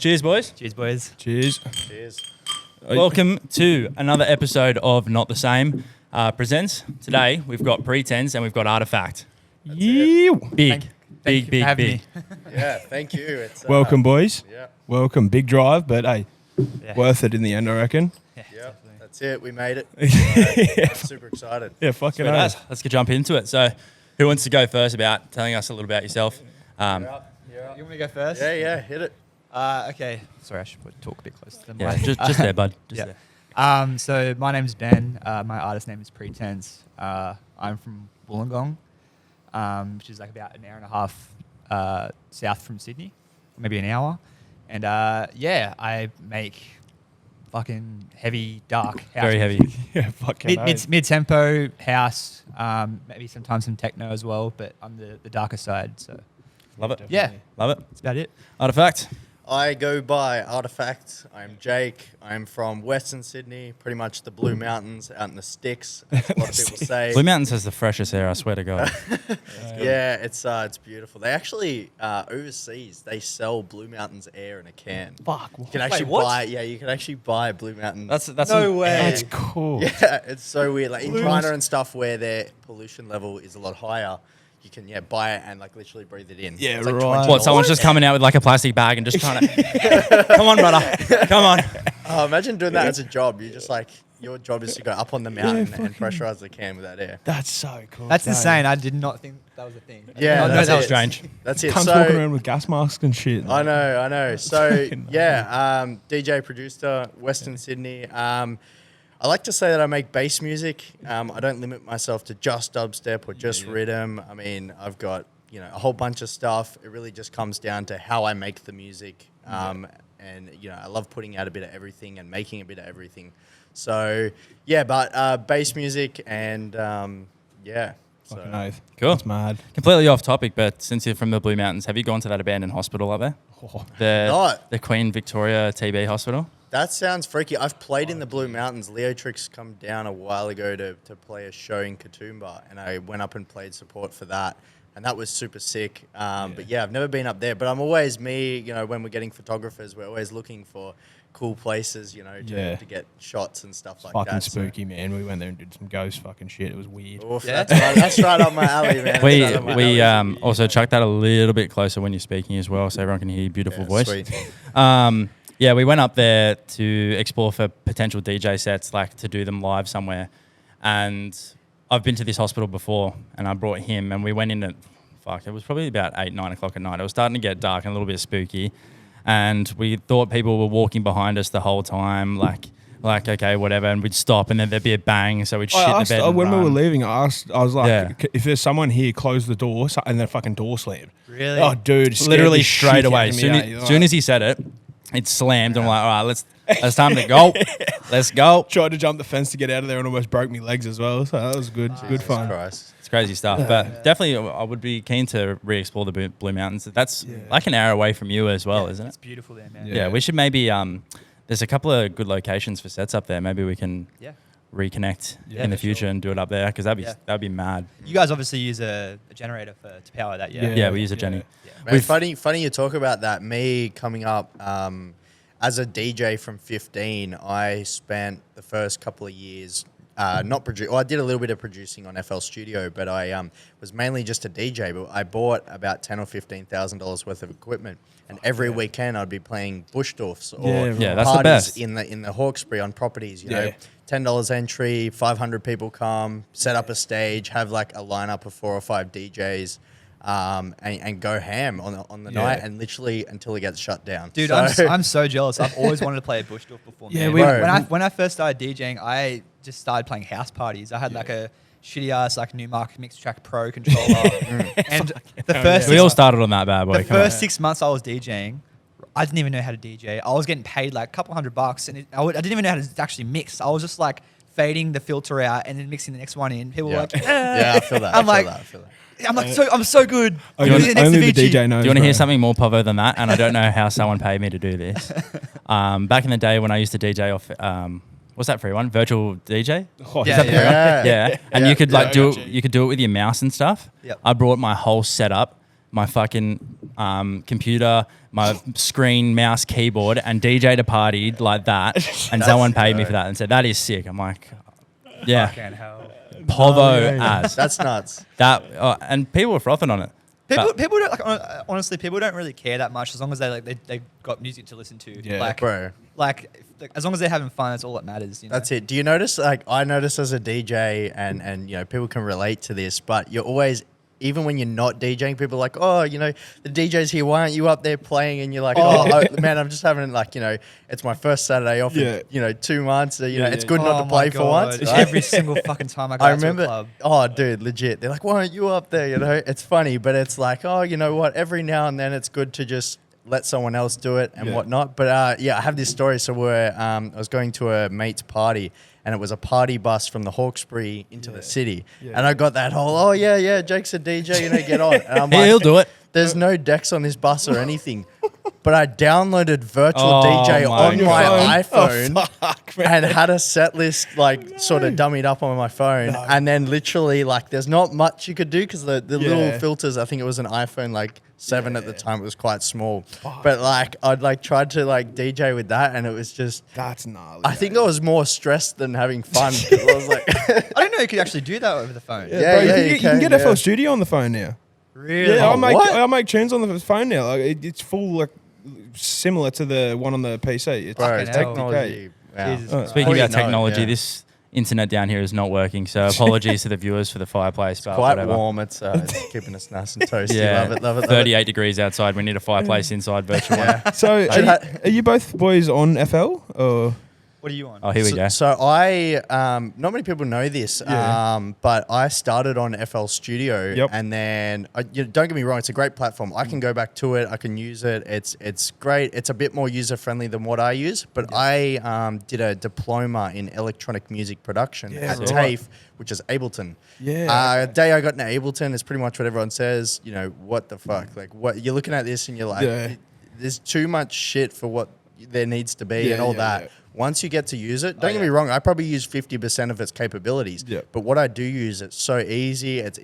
Cheers, boys. Cheers, boys. Cheers. Cheers. Welcome to another episode of Not the Same Presents. Today, we've got Pretence and we've got Artifact. Yeah. Big, Thank you for having big. me. Yeah, thank you. It's Welcome, boys. Yeah, Welcome. Big drive, but hey, Yeah. worth it in the end, I reckon. Yeah, yeah. definitely. That's it. We made it. Yeah, Super excited. fucking Sweet hell. as. Let's get jump into it. So, who wants to go first about telling us a little about yourself? You're up. You want me to go first? Yeah, hit it. Okay. Sorry, I should talk a bit closer to the Yeah, mic. just there, bud. Just Yeah. there. So my name's Ben. My artist name is Pretence. I'm from Wollongong, which is like about an hour and a half south from Sydney, maybe an hour. And I make fucking heavy, dark house Very music. heavy. Yeah, fucking hell. Mid tempo house, maybe sometimes some techno as well, but I'm the darker side. So Love it. yeah, Love it. that's about it. Artifact. I go by Artifact. I'm Jake. I'm from Western Sydney, pretty much the Blue Mountains out in the sticks, as a lot of people say. Blue Mountains has the freshest air, I swear to God. Yeah, it's beautiful. They actually overseas they sell Blue Mountains air in a can. Fuck. You can actually what? buy. Yeah, you can actually buy Blue Mountains. That's No way. That's cool. Yeah, it's so weird. Like in China and stuff, where their pollution level is a lot higher, you can buy it and like literally breathe it in. Yeah, It's like right. What, someone's just coming out with like a plastic bag and just trying to... Come on, brother. Come on. Oh, imagine doing that as a job. You just like your job is to go up on the mountain and fucking- pressurize the can with that air. That's so cool. That's insane. I did not think that was a thing. Yeah, No, that's that was it. strange. That's it. Cunts So walking around with gas masks and shit. I know. So Fucking yeah, DJ producer, Western Sydney. I like to say that I make bass music. I don't limit myself to just dubstep or just rhythm. I mean, I've got a whole bunch of stuff. It really just comes down to how I make the music. And I love putting out a bit of everything and making a bit of everything. So yeah, but bass music and yeah. Fucking So oath. Cool. That's mad. Completely off topic, but since you're from the Blue Mountains, have you gone to that abandoned hospital up there? Oh, Not. The Queen Victoria TB hospital? that sounds freaky. I've played in the Blue Mountains. Leo Trix come down a while ago to play a show in Katoomba, and I went up and played support for that, and that was super sick. But yeah, I've never been up there. But I'm always when we're getting photographers, we're always looking for cool places, to get shots and stuff like fucking that. spooky, man. We went there and did some ghost fucking shit. It was weird. So, oof, Yeah? that's right up my alley, man. We That's right up my alley. also chuck that a little bit closer when you're speaking as well, so everyone can hear your beautiful Yeah, voice. sweet. Yeah, we went up there to explore for potential DJ sets, like to do them live somewhere. And I've been to this hospital before, and I brought him, and we went in at, it was probably about 8, 9 o'clock at night. It was starting to get dark and a little bit spooky. And we thought people were walking behind us the whole time, like okay, whatever, and we'd stop, and then there'd be a bang, so we'd shit in the bed. And when we run. were leaving, I was like, Yeah. if there's someone here, close the door, and the fucking door slammed. Really? Oh, dude. it scared Literally the straight shit away. out of me, eh? Soon as he said it, it slammed. And I'm like, all right, it's time to go. Let's go. Tried to jump the fence to get out of there and almost broke me legs as well. So that was good. Good fun. Christ. It's crazy stuff. But definitely, I would be keen to re-explore the Blue Mountains. That's like an hour away from you as well, isn't It's it? beautiful there, man. Yeah, we should maybe. There's a couple of good locations for sets up there. Maybe we can Yeah. reconnect Yeah, in the for future sure. and do it up there, because that'd Yeah. be mad. You guys obviously use a generator to power that, yeah? Yeah, we use a Jenny. Man, funny you talk about that. Me coming up as a DJ from 15, I spent the first couple of years not producing. Well, I did a little bit of producing on FL Studio, but I was mainly just a DJ. But I bought about $10,000 or $15,000 worth of equipment, and every weekend I'd be playing Bushdorfs or Yeah, that's the parties best. in the Hawkesbury on properties. You Yeah. know, $10 entry, 500 people come, set up a stage, have like a lineup of 4 or 5 DJs. And go ham on the night, and literally until it gets shut down. Dude, So- I'm so jealous. I've always wanted to play a Bushdorf before. Yeah, man. we- when I first started DJing, I just started playing house parties. I had like a shitty ass like Newmark Mix Track Pro controller, and the first We all started on that bad boy. the come on. first 6 months I was DJing, I didn't even know how to DJ. I was getting paid like a couple $100, and I didn't even know how to actually mix. I was just like fading the filter out and then mixing the next one in. People were like, yeah, I feel that. I'm I like, feel that. I'm so good. Only, Who's the next only the Avicii? DJ knows. Do you want to hear bro. something more povo than that? And I don't know how someone paid me to do this. Back in the day when I used to DJ off, what's that free one? Virtual DJ? Oh, Yeah, Is that the free one? yeah. Yeah. And Yeah. you could Yeah, like I do got it. you. You could do it with your mouse and stuff. Yep. I brought my whole setup my fucking computer, my screen, mouse, keyboard, and DJ'd a party like that, and someone paid me for that and said, that is sick. I'm like, yeah, Fucking hell. Povo as. That's nuts. That, and people were frothing on it. People don't honestly. People don't really care that much as long as they got music to listen to. Yeah. Like, Bro. like as long as they're having fun, that's all that matters. You know? That's it. Do you notice, like, I notice as a DJ, and you know, people can relate to this, but you're always, even when you're not DJing, people are like, oh, you know, the DJ's here, why aren't you up there playing? And you're like, man, I'm just having, like, you know, it's my first Saturday off in, you know, 2 months. So, you know, it's good not to play for once. It's Right? every single fucking time I go out to a club. Oh, dude, legit. They're like, why aren't you up there? You know, it's funny, but it's like, oh, you know what? Every now and then it's good to just let someone else do it and whatnot. But yeah, I have this story. So I was going to a mate's party, and it was a party bus from the Hawkesbury into the city. And I got that whole, oh, yeah, Jake's a DJ, you know, get on. And I'm like, He'll do it. There's no decks on this bus or anything. But I downloaded Virtual Oh DJ my on God. my iPhone Fuck, man. and had a set list, like, sort of dummied up on my phone. And then literally, like, there's not much you could do because the little filters, I think it was an iPhone, like, 7 at the time. It was quite small. But, like, I'd, like, tried to, like, DJ with that, and it was just... That's gnarly. I think I was more stressed than having fun. 'Cause I was like... I didn't know you could actually do that over the phone. Yeah, bro, yeah, you you can get can, FL yeah. Studio on the phone now. Really? Yeah, Oh, I make tunes on the phone now. Like it's full, like similar to the one on the PC. It's Bro, Fucking hell. technology. Wow. Jesus Christ. Speaking Well, you about know, technology, yeah. this internet down here is not working. So apologies to the viewers for the fireplace. But Quite whatever. warm. It's keeping us nice and toasty. Yeah, Love it, love it, love it. 38 degrees outside. We need a fireplace inside virtual one. Yeah. So are you both boys on FL or? What are you on? Oh, here we go. So I, not many people know this, Yeah. but I started on FL Studio, Yep. and then don't get me wrong, it's a great platform. I can go back to it, I can use it. It's great. It's a bit more user friendly than what I use. But I did a diploma in electronic music production Yeah, at right. TAFE, which is Ableton. Yeah. The day I got into Ableton is pretty much what everyone says. You know, what the fuck? Like, what you're looking at this and you're like, Yeah. there's too much shit for what there needs to be Yeah, and all yeah, that. yeah. Once you get to use it, don't get me wrong, I probably use 50% of its capabilities. Yeah. But what I do use, it's so easy. It's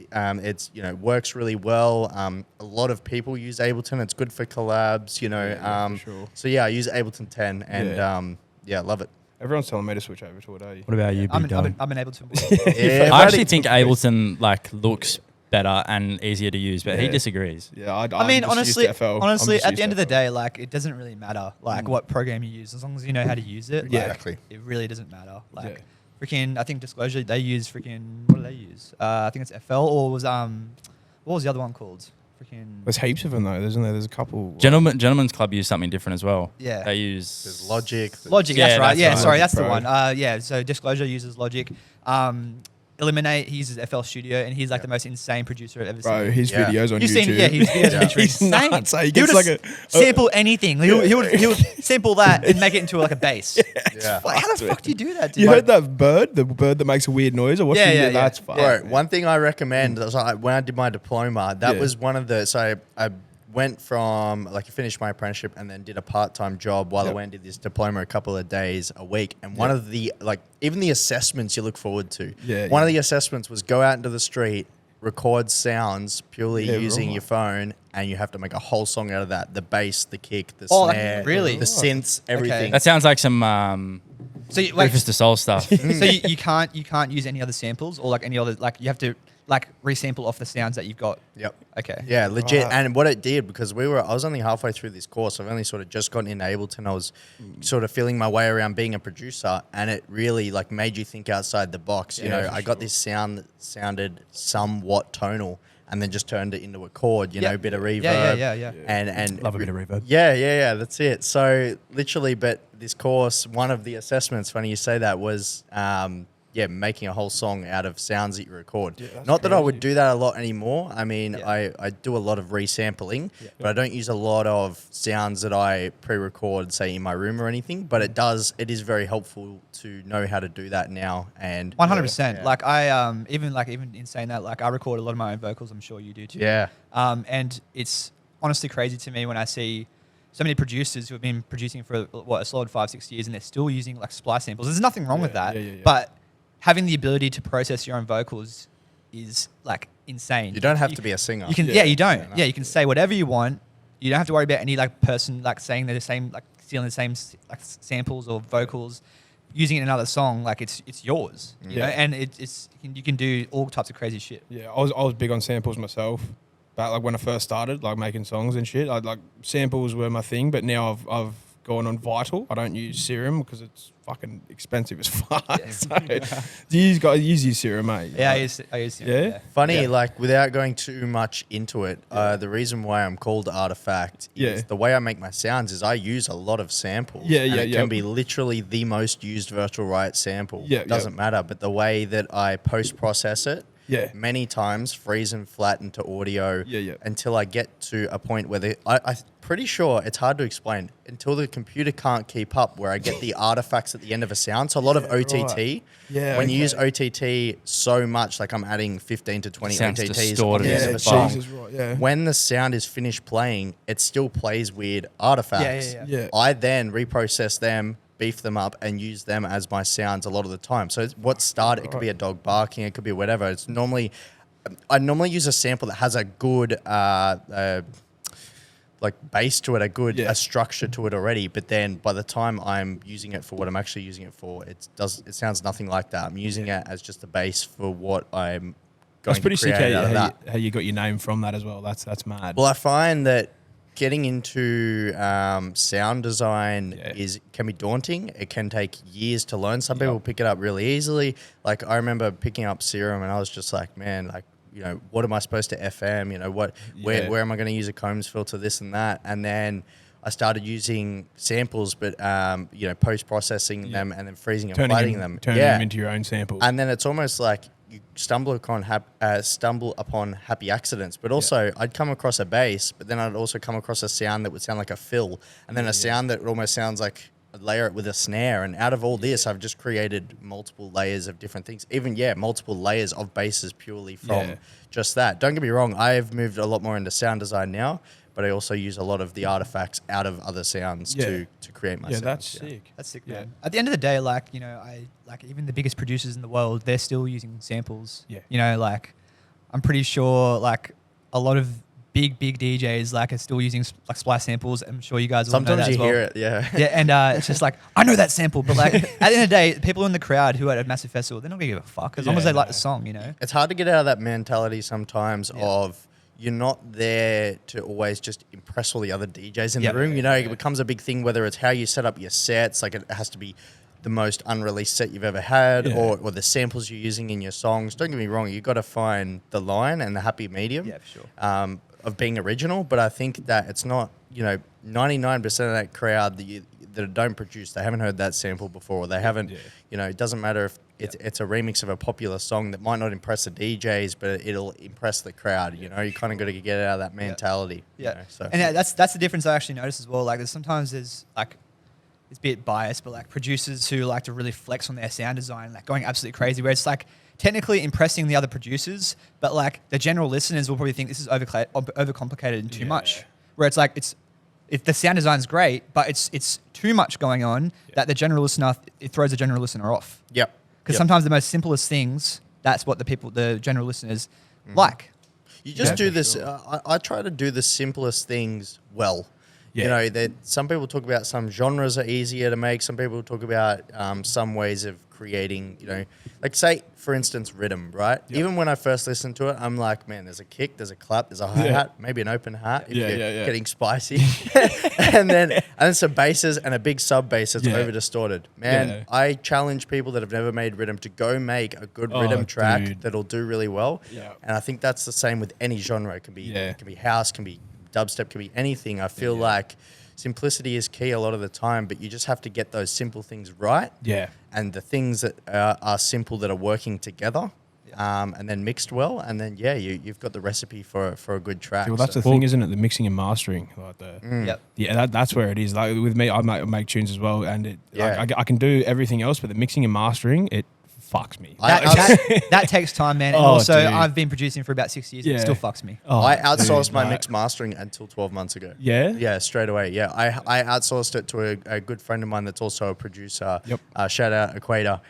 you know, works really well. A lot of people use Ableton. It's good for collabs, you know. Yeah, for sure. So yeah, I use Ableton 10 and yeah, love it. Everyone's telling me to switch over to it. Are you? What about you, I've Big been Dog? able to. Yeah, I actually buddy. think Ableton like looks better and easier to use, but he Yeah. disagrees. Yeah, I mean, honestly, at the at the end of the day, like it doesn't really matter, like what program you use, as long as you know how to use it. Yeah. like, Exactly. It really doesn't matter. Like, Yeah. freaking, I think Disclosure they use freaking. What do they use? I think it's FL or was what was the other one called? Freaking. There's heaps of them though, isn't there? There's a couple. Gentlemen's Club use something different as well. Yeah. They use There's Logic. Logic, Yeah, that's right. that's Yeah, right. sorry, that's the Pro. one. Yeah, so Disclosure uses Logic. Eliminate, he uses FL Studio, and he's like the most insane producer I've ever Bro, seen. his Yeah. videos on You've YouTube. seen, yeah, his videos Yeah. on YouTube are He's insane. nuts, eh? He He gets would like just sample anything. He would sample that and make it into like a bass. Yeah. Like, how the fuck do you do that, dude? You heard that bird? The bird that makes a weird noise? Or what's Yeah, the- yeah, That's yeah. fun. Bro, one thing I recommend, was when I did my diploma, that Yeah. was one of the, so I went from, like, I finished my apprenticeship and then did a part-time job while I Yep. went and did this diploma a couple of days a week. And one of the, like, even the assessments you look forward to. Yeah, One yeah. of the assessments was go out into the street, record sounds purely Yeah, using right. your phone, and you have to make a whole song out of that. The bass, the kick, the Oh, like, snare, really? the synths, everything. That sounds like some So you, like, Rufus the Soul stuff. so you can't use any other samples or like any other, like you have to like resample off the sounds that you've got. Yep. Okay. Yeah, legit. Right. And what it did, because I was only halfway through this course. I've only sort of just gotten into Ableton. I was sort of feeling my way around being a producer, and it really like made you think outside the box. You know, for I got this sound that sounded somewhat tonal, and then just turned it into a chord. You know, a bit of reverb. Yeah. And Love a bit of reverb. Yeah. That's it. So literally, but this course, one of the assessments, funny you say that, was making a whole song out of sounds that you record. Yeah, that's Not that I would crazy. do that a lot anymore. I mean, Yeah. I do a lot of resampling, but I don't use a lot of sounds that I pre-record, say in my room or anything. But it is very helpful to know how to do that now. And 100%. Yeah. Like I even in saying that, like I record a lot of my own vocals. I'm sure you do too. Yeah. And it's honestly crazy to me when I see so many producers who have been producing for a solid 5-6 years and they're still using like splice samples. There's nothing wrong with that. yeah. But having the ability to process your own vocals is like insane. You don't have to be a singer. You can, Yeah. you don't. no. Yeah, you can say whatever you want. You don't have to worry about any like person like saying the same, like stealing the same like samples or vocals, using it in another song. Like it's yours, you know? Yeah. And you can do all types of crazy shit. Yeah, I was big on samples myself. But like when I first started, like making songs and shit, I'd like samples were my thing. But now I've gone on Vital. I don't use Serum because it's fucking expensive as fuck. So, do you guys use your Serum, mate? Yeah, Like, I use Yeah? Funny, Yeah. like without going too much into it, the reason why I'm called Artifact is Yeah. the way I make my sounds is I use a lot of samples. Yeah, and yeah, it yeah. can be literally the most used virtual riot sample. Yeah, It doesn't matter. But the way that I post process it, Yeah. many times freeze and flatten to audio Yeah, yeah. until I get to a point where I'm pretty sure it's hard to explain until the computer can't keep up where I get the artifacts at the end of a sound. So a lot of OTT, right. Yeah, when you use okay. OTT so much, like I'm adding 15 to 20 Sounds OTTs on distorted the as end of Yeah, a song. Jesus, right, yeah. When the sound is finished playing, it still plays weird artifacts. Yeah. I then reprocess them, beef them up, and use them as my sounds a lot of the time. So what started, it could be a dog barking, it could be whatever. It's normally, I normally use a sample that has a good like bass to it, a structure to it already. But then by the time I'm using it for what I'm actually using it for, it sounds nothing like that. I'm using it as just a bass for what I'm going That's pretty to sick create out of how that. you got your name from that as well. That's mad. Well, I find that getting into sound design Yeah. can be daunting. It can take years to learn. Some people pick it up really easily. Like I remember picking up Serum, and I was just like, man, like, you know, what am I supposed to FM? You know, where am I going to use a Combs filter, this and that? And then I started using samples, but you know, post processing them and then freezing and flattening them. Turning them into your own samples. And then it's almost like you stumble upon happy accidents. But also, I'd come across a bass, but then I'd also come across a sound that would sound like a fill, and then a sound that almost sounds like I'd layer it with a snare. And out of all this, I've just created multiple layers of different things. Even multiple layers of basses purely from just that. Don't get me wrong, I've moved a lot more into sound design now, but I also use a lot of the artifacts out of other sounds to create my sounds. That's sick. That's sick, man. At the end of the day, like, you know, even the biggest producers in the world, they're still using samples. Yeah. You know, like, I'm pretty sure, like, a lot of big DJs, like, are still using, like, splice samples. I'm sure you guys all know Sometimes that you as well. hear it, yeah. Yeah, and it's just like, I know that sample, but, like, at the end of the day, people in the crowd who are at a massive festival, they're not going to give a fuck as long as they like the song, you know? It's hard to get out of that mentality sometimes of you're not there to always just impress all the other DJs in the room. You know, it becomes a big thing, whether it's how you set up your sets, like it has to be the most unreleased set you've ever had, or the samples you're using in your songs. Don't get me wrong, you've got to find the line and the happy medium of being original. But I think that it's not, you know, 99% of that crowd that don't produce, they haven't heard that sample before. They haven't, you know, it doesn't matter if it's a remix of a popular song that might not impress the DJs, but it'll impress the crowd. You know, you kind of got to get out of that mentality. Yeah. You know, so. And that's the difference I actually noticed as well. Like, there's like, it's a bit biased, but like producers who like to really flex on their sound design, like going absolutely crazy, where it's like technically impressing the other producers, but like the general listeners will probably think this is overcomplicated and too much. Where it's like, if the sound design's great, but it's too much going on that the general listener, it throws the general listener off. Yep. Because sometimes the most simplest things, that's what the general listeners like. You just do this. I try to do the simplest things well. Yeah. You know, that some people talk about some genres are easier to make. Some people talk about some ways of creating, you know, like say, for instance, rhythm, right? Yep. Even when I first listened to it, I'm like, man, there's a kick, there's a clap, there's a hi-hat, maybe an open hat if you're getting spicy. and then some basses and a big sub bass that's over distorted. Man, I challenge people that have never made rhythm to go make a good rhythm track that'll do really well. Yeah. And I think that's the same with any genre. It can be house, can be dubstep, can be anything. I feel like simplicity is key a lot of the time, but you just have to get those simple things right. Yeah. And the things that are simple that are working together, and then mixed well, and then you've got the recipe for a good track. Well, that's the thing, isn't it? The mixing and mastering, like that's where it is. Like with me, I make tunes as well, and I can do everything else, but the mixing and mastering, it fucks me. That takes time, man. And Oh, also, dude. I've been producing for about 6 years. And Yeah. it still fucks me. Oh, I outsourced dude, my like- mix mastering until 12 months ago. Yeah? Yeah, straight away. Yeah, I outsourced it to a good friend of mine that's also a producer. Yep. Shout out Equator.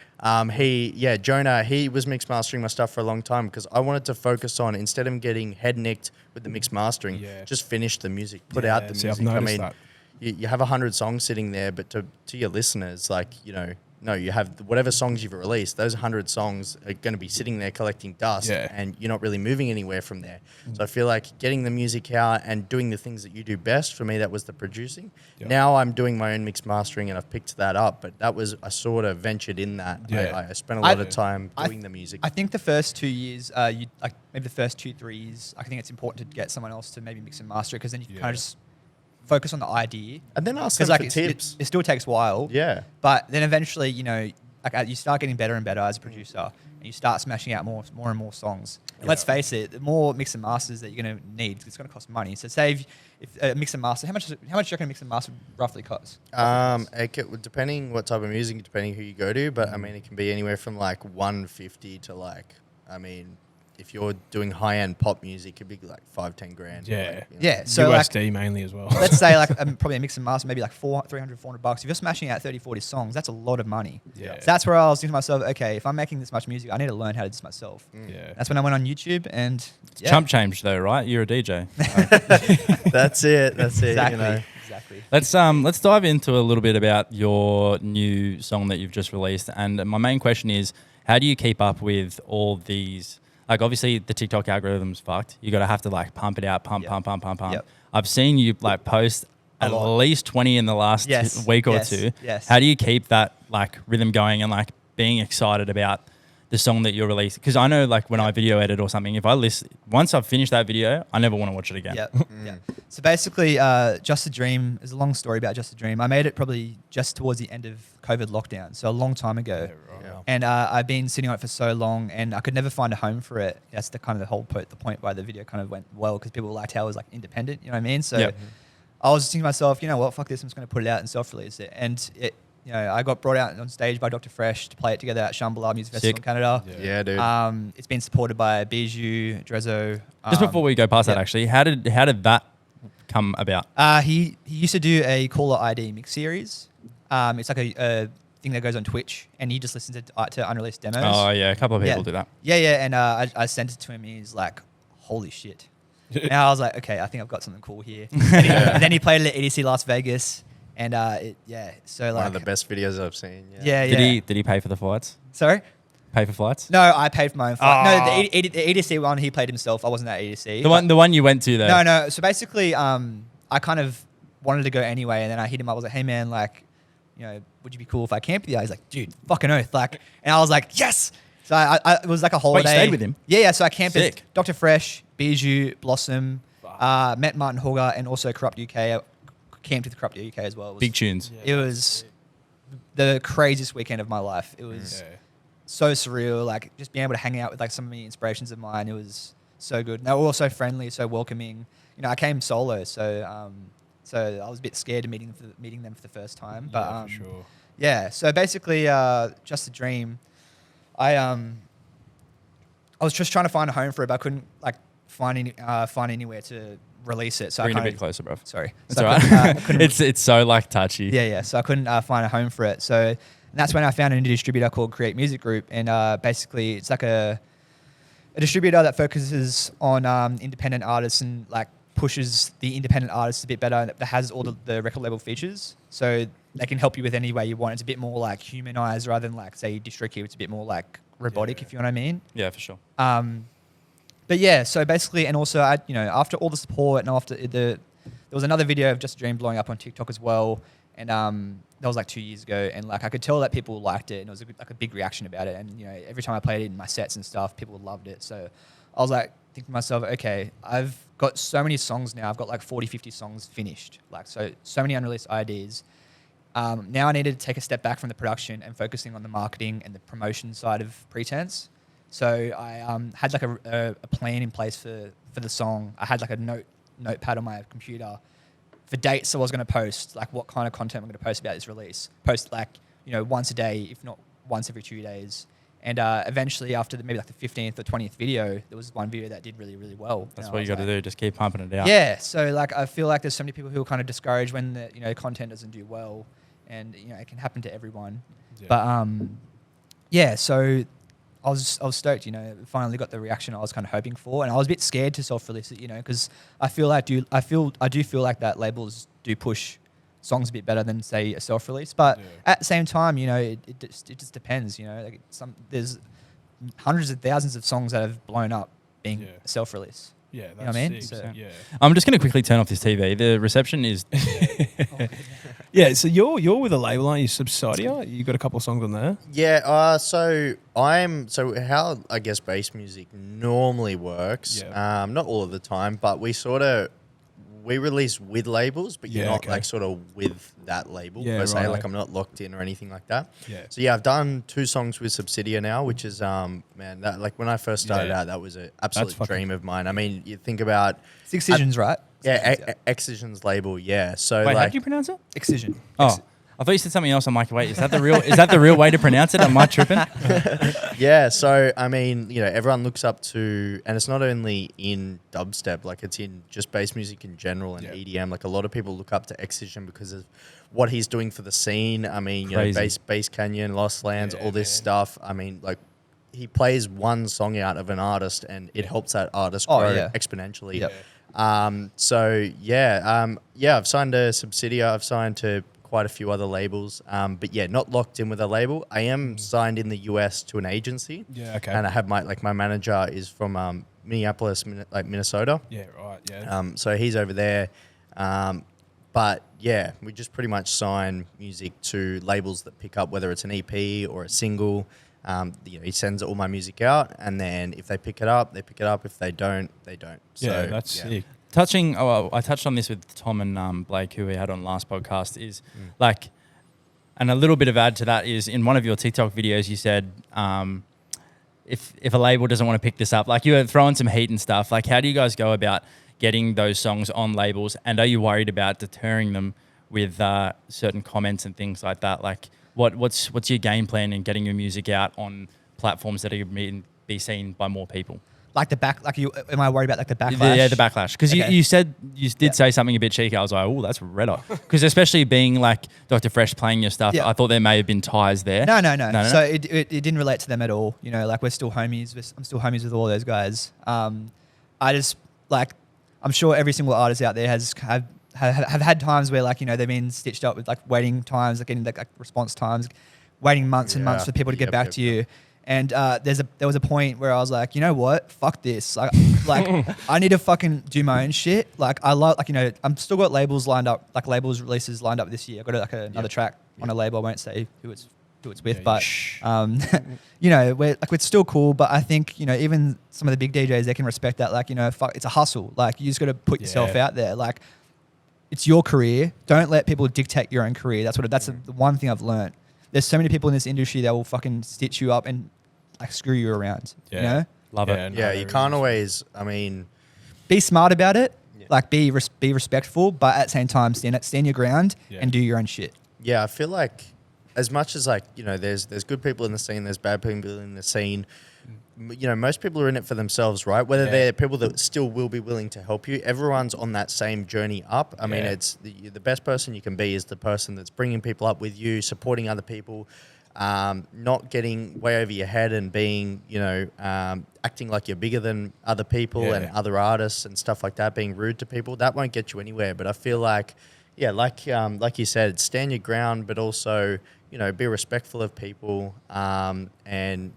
Jonah, he was mix mastering my stuff for a long time because I wanted to focus on, instead of getting head nicked with the mix mastering, Yeah. just finish the music, put Yeah, out the see, I've music. I noticed mean, that. you have 100 songs sitting there, but to your listeners, like, no, you have whatever songs you've released, those 100 songs are going to be sitting there collecting dust, Yeah. and you're not really moving anywhere from there. So I feel like getting the music out and doing the things that you do best, for me, that was the producing. Yeah. Now I'm doing my own mix mastering, and I've picked that up, but I sort of ventured in that. Yeah. I spent a lot of time I- doing the music. I think the first 2 years, maybe the first 2-3 years, I think it's important to get someone else to maybe mix and master it, because then you can kind Yeah. of just focus on the idea. and then ask them Because for tips. it still takes a while. Yeah. But then eventually, you start getting better and better as a producer, and you start smashing out more and more songs. And let's face it, the more mix and masters that you're going to need, it's going to cost money. So say if a mix and master, how much do you reckon a mix and master roughly cost? Depending what type of music, depending who you go to, but I mean, it can be anywhere from like 150 to like, I mean, if you're doing high end pop music, it could be like 5-10 grand. Yeah. Like, Yeah, so USD mainly as well. let's say probably a mix and master, maybe like $300-400. If you're smashing out 30-40 songs, that's a lot of money. Yeah. So that's where I was thinking to myself, okay, if I'm making this much music, I need to learn how to do this myself. Yeah. That's when I went on YouTube and Chump change though, right? You're a DJ. That's it. exactly, exactly. Let's dive into a little bit about your new song that you've just released. And my main question is, how do you keep up with all these? Like, obviously the TikTok algorithm's fucked. You have to like pump it out, pump. Yep. I've seen you like post at lot. least 20 in the last week or two. Yes. How do you keep that like rhythm going and like being excited about the song that you're releasing? Because I know like when I video edit or something, if I listen, once I've finished that video, I never want to watch it again. Yeah. Yeah. So basically, Just a Dream is a long story about Just a Dream. I made it probably just towards the end of COVID lockdown, so a long time ago. Yeah. And I've been sitting on it for so long, and I could never find a home for it. That's the kind of the point why the video kind of went well, because people liked how it was like independent. You know what I mean? So Yep. I was thinking to myself, you know what, fuck this, I'm just going to put it out and self-release it. And it, I got brought out on stage by Dr. Fresh to play it together at Shambhala Music Festival Sick. in Canada. Yeah, dude. It's been supported by Bijou, Drezzo. Just before we go past that, yeah. actually, how did that come about? He used to do a Caller ID mix series. It's like a thing that goes on Twitch, and he just listens to unreleased demos. Oh yeah, a couple of people Yeah. do that. Yeah. And I sent it to him, and he's like, holy shit. And I was like, okay, I think I've got something cool here. And then he played it at EDC Las Vegas, and so like One of the best videos I've seen. Yeah. Did he pay for the flights? Sorry. Pay for flights? No, I paid for my own flight. Oh. No, the EDC one he played himself. I wasn't at EDC. The one you went to though. No. So basically, I kind of wanted to go anyway, and then I hit him up. I was like, "Hey man, like, would you be cool if I camped with you?" He's like, "Dude, fucking oath!" Like, and I was like, "Yes." So I it was like a holiday. stayed with him? Yeah. So I camped Sick. with Dr. Fresh, Bijou, Blossom, met Martin Hogger, and also Corrupt UK. I camped with Corrupt UK as well. It was, Big tunes. It was the craziest weekend of my life. It was so surreal. Like just being able to hang out with like some of the inspirations of mine. It was so good. And they were all so friendly, so welcoming. I came solo, so I was a bit scared of meeting them for the first time. But for sure. yeah. So basically, Just a Dream. I was just trying to find a home for it, but I couldn't like find anywhere to release it. So Bring it I a kinda, bit closer, bro. Sorry. It's So all I right. couldn't- It's so like touchy. Yeah. So I couldn't find a home for it. So and that's when I found an indie distributor called Create Music Group, and basically it's like a distributor that focuses on independent artists and like pushes the independent artists a bit better, and that has all the record label features. So they can help you with any way you want. It's a bit more like humanized rather than like say DistroKid. It's a bit more like robotic, if you know what I mean. Yeah, for sure. But yeah, so basically, and also, after all the support and after there was another video of Just a Dream blowing up on TikTok as well, and that was like 2 years ago, and like I could tell that people liked it, and it was like a big reaction about it, and every time I played it in my sets and stuff, people loved it. So I was like thinking to myself, okay, I've got so many songs now. I've got like 40, 50 songs finished, like so many unreleased IDs. Now I needed to take a step back from the production and focusing on the marketing and the promotion side of Pretence. So I had like a plan in place for the song. I had like a notepad on my computer for dates I was going to post, like what kind of content I'm going to post about this release. Post like, once a day, if not once every 2 days. And eventually, after maybe like the 15th or 20th video, there was one video that did really, really well. That's And what I you was got to do. Just keep pumping it out. Yeah. So like, I feel like there's so many people who are kind of discouraged when the content doesn't do well, and it can happen to everyone. Yeah. But yeah. So I was stoked. Finally got the reaction I was kind of hoping for, and I was a bit scared to self-release it. Because I do feel like that labels do push songs a bit better than say a self-release, but at the same time, it just depends. Like there's hundreds of thousands of songs that have blown up being a self-release. Yeah, what I mean? sick. So- Yeah. I'm just going to quickly turn off this TV. The reception is. Yeah, so you're with a label, aren't you? Subsidia. You got a couple of songs on there. Yeah, so how I guess bass music normally works. Yeah. Not all of the time, but we release with labels, but you're Yeah, not okay. like sort of with that label Yeah, per se. righto. Like I'm not locked in or anything like that. Yeah. So yeah, I've done 2 songs with Subsidia now, which is man, that like when I first started Yeah. out, that was an absolute fucking- dream of mine. I mean, you think about Excisions, right? Excision's label, yeah. So Wait, how like do you pronounce it? Excision. Oh, I thought you said something else. I'm like, wait, is that the real way to pronounce it? Am I tripping? yeah, so I mean, everyone looks up to, and it's not only in dubstep, like it's in just bass music in general and EDM. Like a lot of people look up to Extinction because of what he's doing for the scene. I mean, Bass Canyon, Lost Lands, all this stuff. I mean, like he plays one song out of an artist, and it helps that artist grow exponentially. Yep. So I've signed to Subsidia. I've signed to quite a few other labels, but yeah, not locked in with a label. I am signed in the US to an agency. Yeah, okay. And I have my manager is from Minneapolis, Minnesota. Yeah, right. Yeah. So he's over there. But yeah, we just pretty much sign music to labels that pick up whether it's an EP or a single. He sends all my music out, and then if they pick it up, they pick it up. If they don't, they don't. Yeah, that's sick. I touched on this with Tom and Blake, who we had on last podcast, is like, and a little bit of add to that is in one of your TikTok videos, you said, if a label doesn't want to pick this up, like you were throwing some heat and stuff, like how do you guys go about getting those songs on labels? And are you worried about deterring them with certain comments and things like that? Like what's your game plan in getting your music out on platforms that are be seen by more people? Like am I worried about like the backlash? Yeah, the backlash. Because Okay. you said you did say something a bit cheeky. I was like, oh, that's red hot. Because especially being like Dr. Fresh playing your stuff, Yeah. I thought there may have been ties there. No. So it didn't relate to them at all. Like we're still homies. I'm still homies with all those guys. I just like, I'm sure every single artist out there have had times where like, they've been stitched up with like waiting times, like getting like response times, waiting months and months for people to get back to you. And there was a point where I was like, you know what? Fuck this. Like I need to fucking do my own shit. Like I love, like, I'm still got labels lined up, like labels releases lined up this year. I got like another track on a label. I won't say who it's with, but we're still cool. But I think even some of the big DJs, they can respect that. Like fuck, it's a hustle. Like you just got to put yourself out there. Like it's your career. Don't let people dictate your own career. That's the one thing I've learned. There's so many people in this industry that will fucking stitch you up and like screw you around. Love it. Yeah, you can't always. I mean, Be smart about it. Like be respectful, but at the same time stand your ground and do your own shit. yeah, I feel like as much as like there's good people in the scene, there's bad people in the scene. Most people are in it for themselves, right? Whether they're people that still will be willing to help you. Everyone's on that same journey up. I mean, it's the best person you can be is the person that's bringing people up with you, supporting other people, not getting way over your head and being, acting like you're bigger than other people and other artists and stuff like that, being rude to people. That won't get you anywhere. But I feel like, like you said, stand your ground, but also, be respectful of people, don't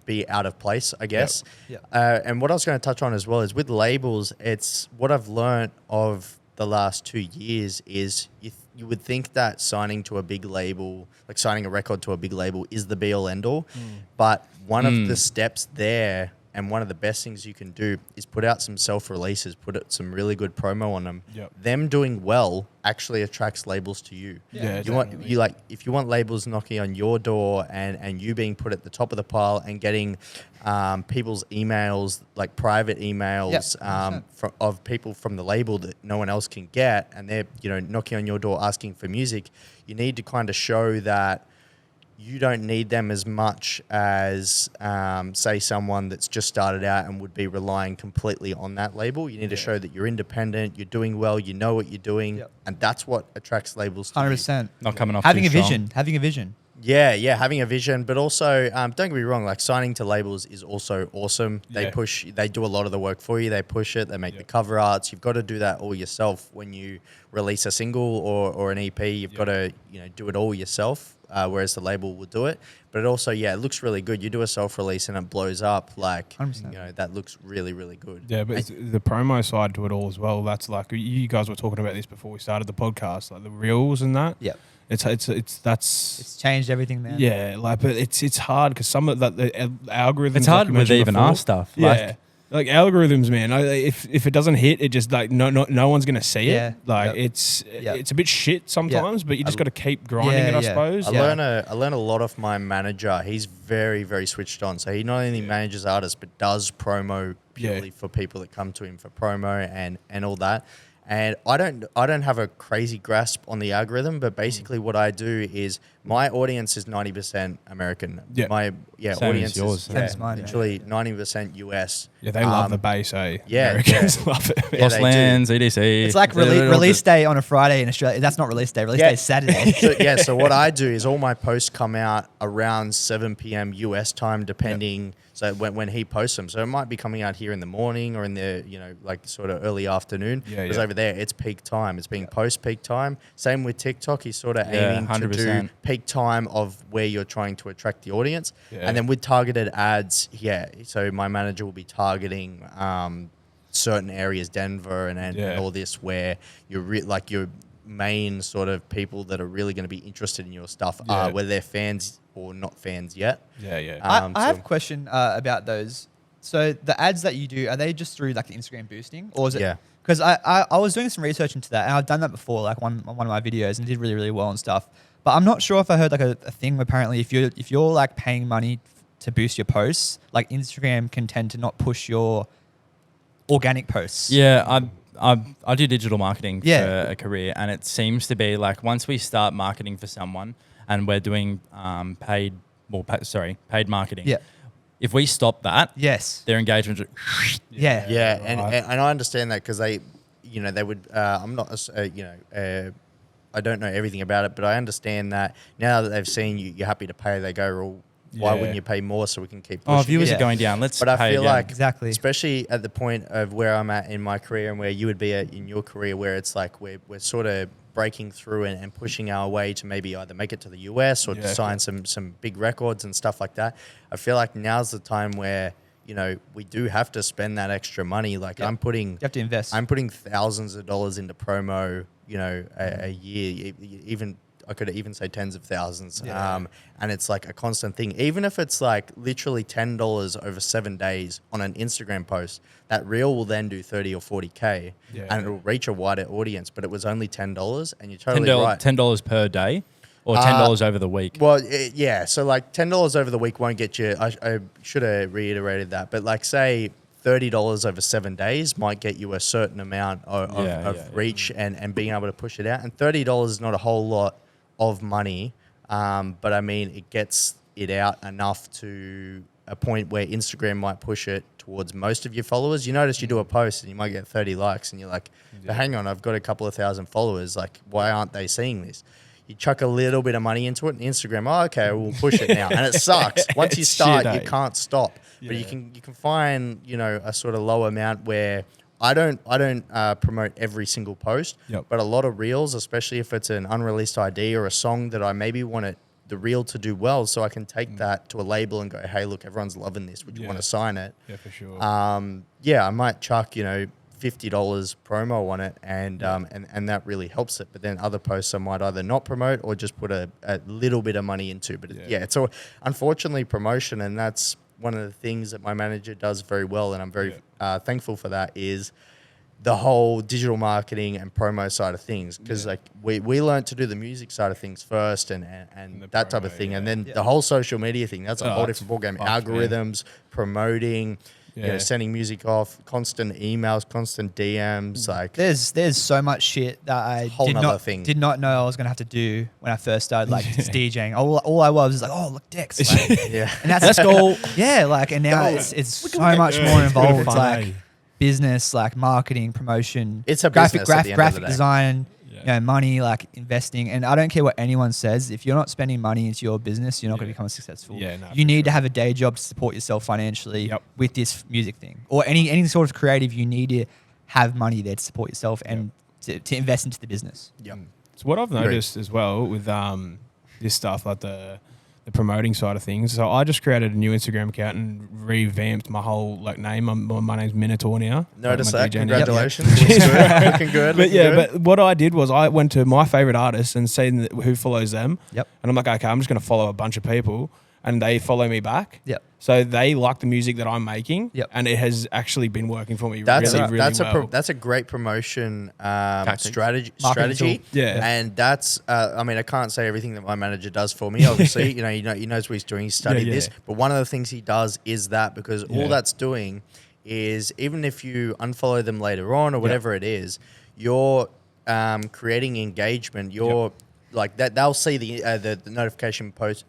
be out of place, I guess. And what I was going to touch on as well is with labels, it's what I've learned of the last 2 years is you would think that signing to a big label, like signing a record to a big label is the be all end all. But one of the steps there and one of the best things you can do is put out some self-releases, put some really good promo on them. Them doing well actually attracts labels to you. If you want labels knocking on your door and you being put at the top of the pile and getting people's emails, like private emails of people from the label that no one else can get, and they're knocking on your door asking for music, you need to kind of show that you don't need them as much as, say, someone that's just started out and would be relying completely on that label. You need to show that you're independent, you're doing well, you know what you're doing, and that's what attracts labels to you. 100%. Not coming off Having too a strong. vision. Having a vision. Yeah, having a vision, but also don't get me wrong. Like signing to labels is also awesome. They they do a lot of the work for you. They push it. They make the cover arts. You've got to do that all yourself when you release a single or an EP. You've got to do it all yourself. Whereas the label will do it, but it also it looks really good. You do a self-release and it blows up. Like 100%. that looks really really good. Yeah, but it's the promo side to it all as well. That's like you guys were talking about this before we started the podcast, like the reels and that. Yeah. It's changed everything, man. yeah, like, but it's hard because some of that the algorithms. It's hard like you with mentioned even before, our stuff. Yeah, like algorithms, man. If it doesn't hit, it just like no one's gonna see Yeah. it. Like it's a bit shit sometimes, but you just got to keep grinding it, I suppose. I learn a lot off my manager. He's very, very switched on. So he not only manages artists, but does promo purely for people that come to him for promo and all that. And I don't have a crazy grasp on the algorithm, but basically what I do is my audience is 90% American. Yeah. My Same audience as yours. is Same as mine, literally 90% US. Yeah, they love the bass, eh? yeah, Americans love it. Yeah, Lost they Lands, EDC. It's like release day on a Friday in Australia. That's not release day. Release day is Saturday. So what I do is all my posts come out around 7 p.m. US time, depending. So when he posts them, so it might be coming out here in the morning or in the like sort of early afternoon. Because over there it's peak time. It's being post peak time. Same with TikTok. He's sort of aiming 100%. To do peak time of where you're trying to attract the audience. Yeah. And then with targeted ads, so my manager will be targeting certain areas, Denver and all this, where you're like your main sort of people that are really going to be interested in your stuff are whether they're fans or not fans yet. I have a question about those. So the ads that you do, are they just through like the Instagram boosting, or is it? Yeah. Because I was doing some research into that, and I've done that before, like on one of my videos, and did really really well and stuff. But I'm not sure if I heard like a thing. Apparently, if you're like paying money to boost your posts, like Instagram can tend to not push your organic posts. Yeah, I do digital marketing for a career, and it seems to be like once we start marketing for someone and we're doing paid marketing. Yeah. If we stop that, their engagement. And I understand that because they would. I'm not I don't know everything about it, but I understand that now that they've seen you're happy to pay, they go, well, why wouldn't you pay more so we can keep pushing? Viewers are going down. But I feel again. like, especially at the point of where I'm at in my career and where you would be at in your career, where it's like we're sort of breaking through and pushing our way to maybe either make it to the US or to sign some big records and stuff like that. I feel like now's the time where we do have to spend that extra money. Like you have to invest. I'm putting thousands of dollars into promo, a year, even I could even say tens of thousands. And it's like a constant thing. Even if it's like literally $10 over 7 days on an Instagram post, that reel will then do 30 or 40K and it'll reach a wider audience, but it was only $10 and you're totally right. $10 per day or $10 over the week? Well, so like $10 over the week won't get you, I should have reiterated that, but like say $30 over 7 days might get you a certain amount of reach and being able to push it out. And $30 is not a whole lot of money, but I mean, it gets it out enough to a point where Instagram might push it towards most of your followers. You notice you do a post and you might get 30 likes and you're like, but hang on, I've got a couple of thousand followers. Like, why aren't they seeing this? You chuck a little bit of money into it and Instagram, okay, we'll push it now. And it sucks. Once you start, you can't stop. But you can find, a sort of low amount where I don't promote every single post, but a lot of reels, especially if it's an unreleased ID or a song that I maybe want the reel to do well, so I can take that to a label and go, hey, look, everyone's loving this. Would you want to sign it? Yeah, for sure. I might chuck, $50 promo on it, and that really helps it. But then other posts I might either not promote or just put a little bit of money into. But it's unfortunately promotion, and that's one of the things that my manager does very well, and I'm very thankful for that, is the whole digital marketing and promo side of things. Because like we learned to do the music side of things first and that type of thing. And then the whole social media thing, that's a whole different ballgame. Algorithms, promoting, sending music off, constant emails, constant DMs. Like there's so much shit that I Whole nother thing. did not know I was gonna have to do when I first started like just DJing. All I was like, oh look, Dex. Like, yeah, and that's cool. Yeah, like, and now it's so much more involved. fun, Like eh? business, like marketing, promotion. It's a graphic business at the end of the graphic day. design. Yeah. You know, money, like investing, and I don't care what anyone says. If you're not spending money into your business, you're not going to become successful. Yeah, no, you for need to have a day job to support yourself financially Yep. with this music thing, or any sort of creative. You need to have money there to support yourself and to invest into the business. Yep. So what I've noticed as well with this stuff, like the promoting side of things. So I just created a new Instagram account and revamped my whole like name. My name's Minotaur now. Notice like my that. DJ name. Congratulations. Looks good. Looking good. But looking yeah, good. but what I did was I went to my favorite artists and seen who follows them. Yep. And I'm like, okay, I'm just going to follow a bunch of people, and they follow me back. Yep. So they like the music that I'm making. Yep. And it has actually been working for me That's really well. that's a great promotion Tactic. strategy. Marketing tool. Yeah. and that's I mean I can't say everything that my manager does for me. Obviously, he knows what he's doing. He studied Yeah, yeah. this, but one of the things he does is that because Yeah. all that's doing is even if you unfollow them later on or whatever it is, you're creating engagement. You're like that. They'll see the notification post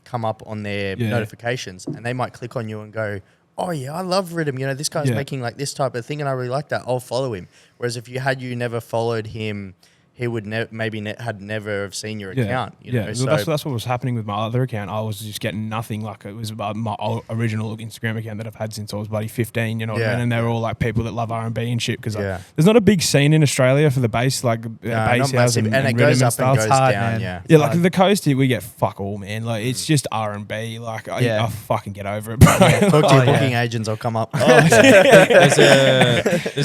come up on their notifications, and they might click on you and go, oh yeah, I love Rhythm. You know, this guy's making like this type of thing, and I really like that. I'll follow him. Whereas if you never followed him, he would had never have seen your account. You know? Well, So that's what was happening with my other account. I was just getting nothing. Like it was about my original Instagram account that I've had since I was bloody 15. You know what I mean? And they're all like people that love R&B and shit. Because there's not a big scene in Australia for the bass, like bass not house massive. and it rhythm goes and up stuff. and goes hard, down. man. Yeah. Yeah, like the coast here, we get fuck all, man. Like it's just R&B. Like I fucking get over it, bro. Talk to your booking agents. I'll come up. There's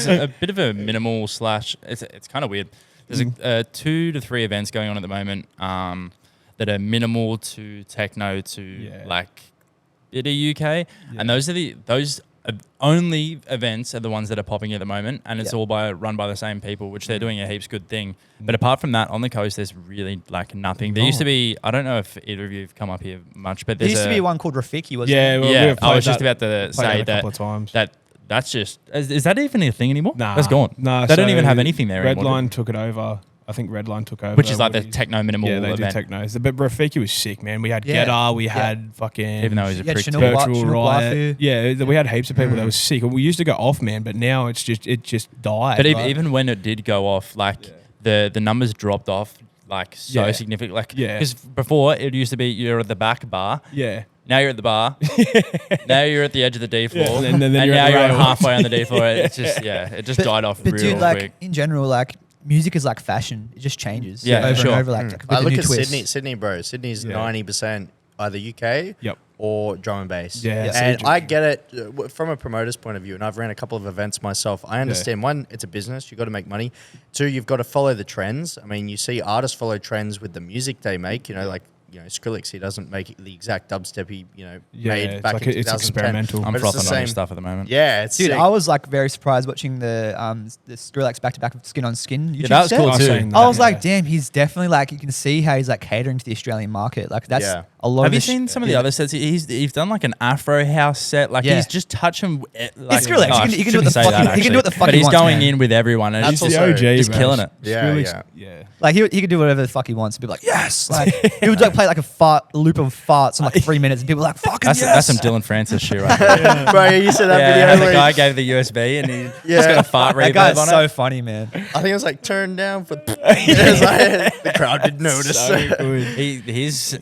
a bit of a minimal slash. It's kind of weird. There's 2 to 3 events going on at the moment that are minimal to techno to like bit of UK, and those only events are the ones that are popping at the moment, and it's all run by the same people, which they're doing a heaps good thing. But apart from that, on the coast, there's really like nothing. There used to be. I don't know if either of you have come up here much, but There there's used to be one called Rafiki, wasn't Yeah, there? well, yeah, we have I was played just that- about to played say a couple of times. that's just is that even a thing anymore? Nah, That's gone. Nah, They don't so even have anything there anymore. Redline took it over. I think Redline took over. Which is like the with- techno minimal Yeah, they event. do techno. But Rafiki was sick, man. We had Yeah. Getter, we Yeah. had fucking Even though he's a You had prick. Chanel too. Virtual Chanel Riot. Wafu. Yeah, we had heaps of people that was sick. We used to go off, man, but now it just died. But like- even when it did go off, like the numbers dropped off like so Yeah. significant. Like Yeah. because before it used to be you're at the back bar. yeah. Now you're at the bar. Now you're at the edge of the D floor. Yeah, and then and you're now at the you're rail. halfway on the D floor. It's just it just died off But real dude, like quick. in general, like music is like fashion. It just changes. Yeah, over sure. and over. Like with I a look new at twist. Sydney, bro. Sydney's Yeah. 90% either UK Yep. or drum and bass. Yeah, Yeah. And so- I get it from a promoter's point of view, and I've ran a couple of events myself. I understand, one, it's a business. You've got to make money. 2, you've got to follow the trends. I mean, you see artists follow trends with the music they make, like, Skrillex, he doesn't make the exact dubstep he, made it's back like in it's 2010. experimental. I'm but it's the frothing on same- his stuff at the moment. Yeah, it's Dude, sick. I was like very surprised watching the Skrillex back to back with Skin on Skin. YouTube that was set. cool too. seen I was that, like, yeah. damn, he's definitely like, you can see how he's like catering to the Australian market. Like that's Yeah. a lot. Have of you the seen some of the other sets? He's done like an Afro house set. Like Yeah. he's just touching. Like, It's Skrillex. I He can do what the shouldn't say fuck that, he can do what the actually. fuck But he he's wants, going man. in with everyone, and That's he's He's also- the OG, he's bro. killing it. Yeah, Skrillex- yeah. yeah. Like he could do whatever the fuck he wants and be like, yes. Like he would like play like a loop of farts in like 3 minutes, and people were like, fucking That's yes. some Dylan Francis shit right there. Bro, you said that Yeah, video and the where guy gave the USB and he Yeah. just got a fart That guy's reverb on so it. funny, man. I think it was like turned down for it was like, the crowd didn't notice. So good. His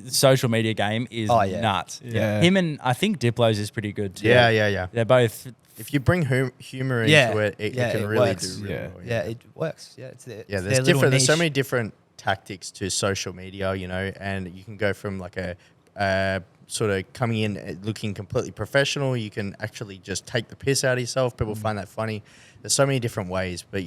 social media game is Oh, yeah. nuts. Yeah. Him and I think Diplo's is pretty good too. Yeah. They're both. If you bring humor into Yeah. it, it Yeah, can it really works. do really Yeah. well. Yeah, it works. Yeah, it's Yeah, their there's little different. There's so niche. many different tactics to social media, and you can go from like a sort of coming in looking completely professional. You can actually just take the piss out of yourself. People find that funny. There's so many different ways, but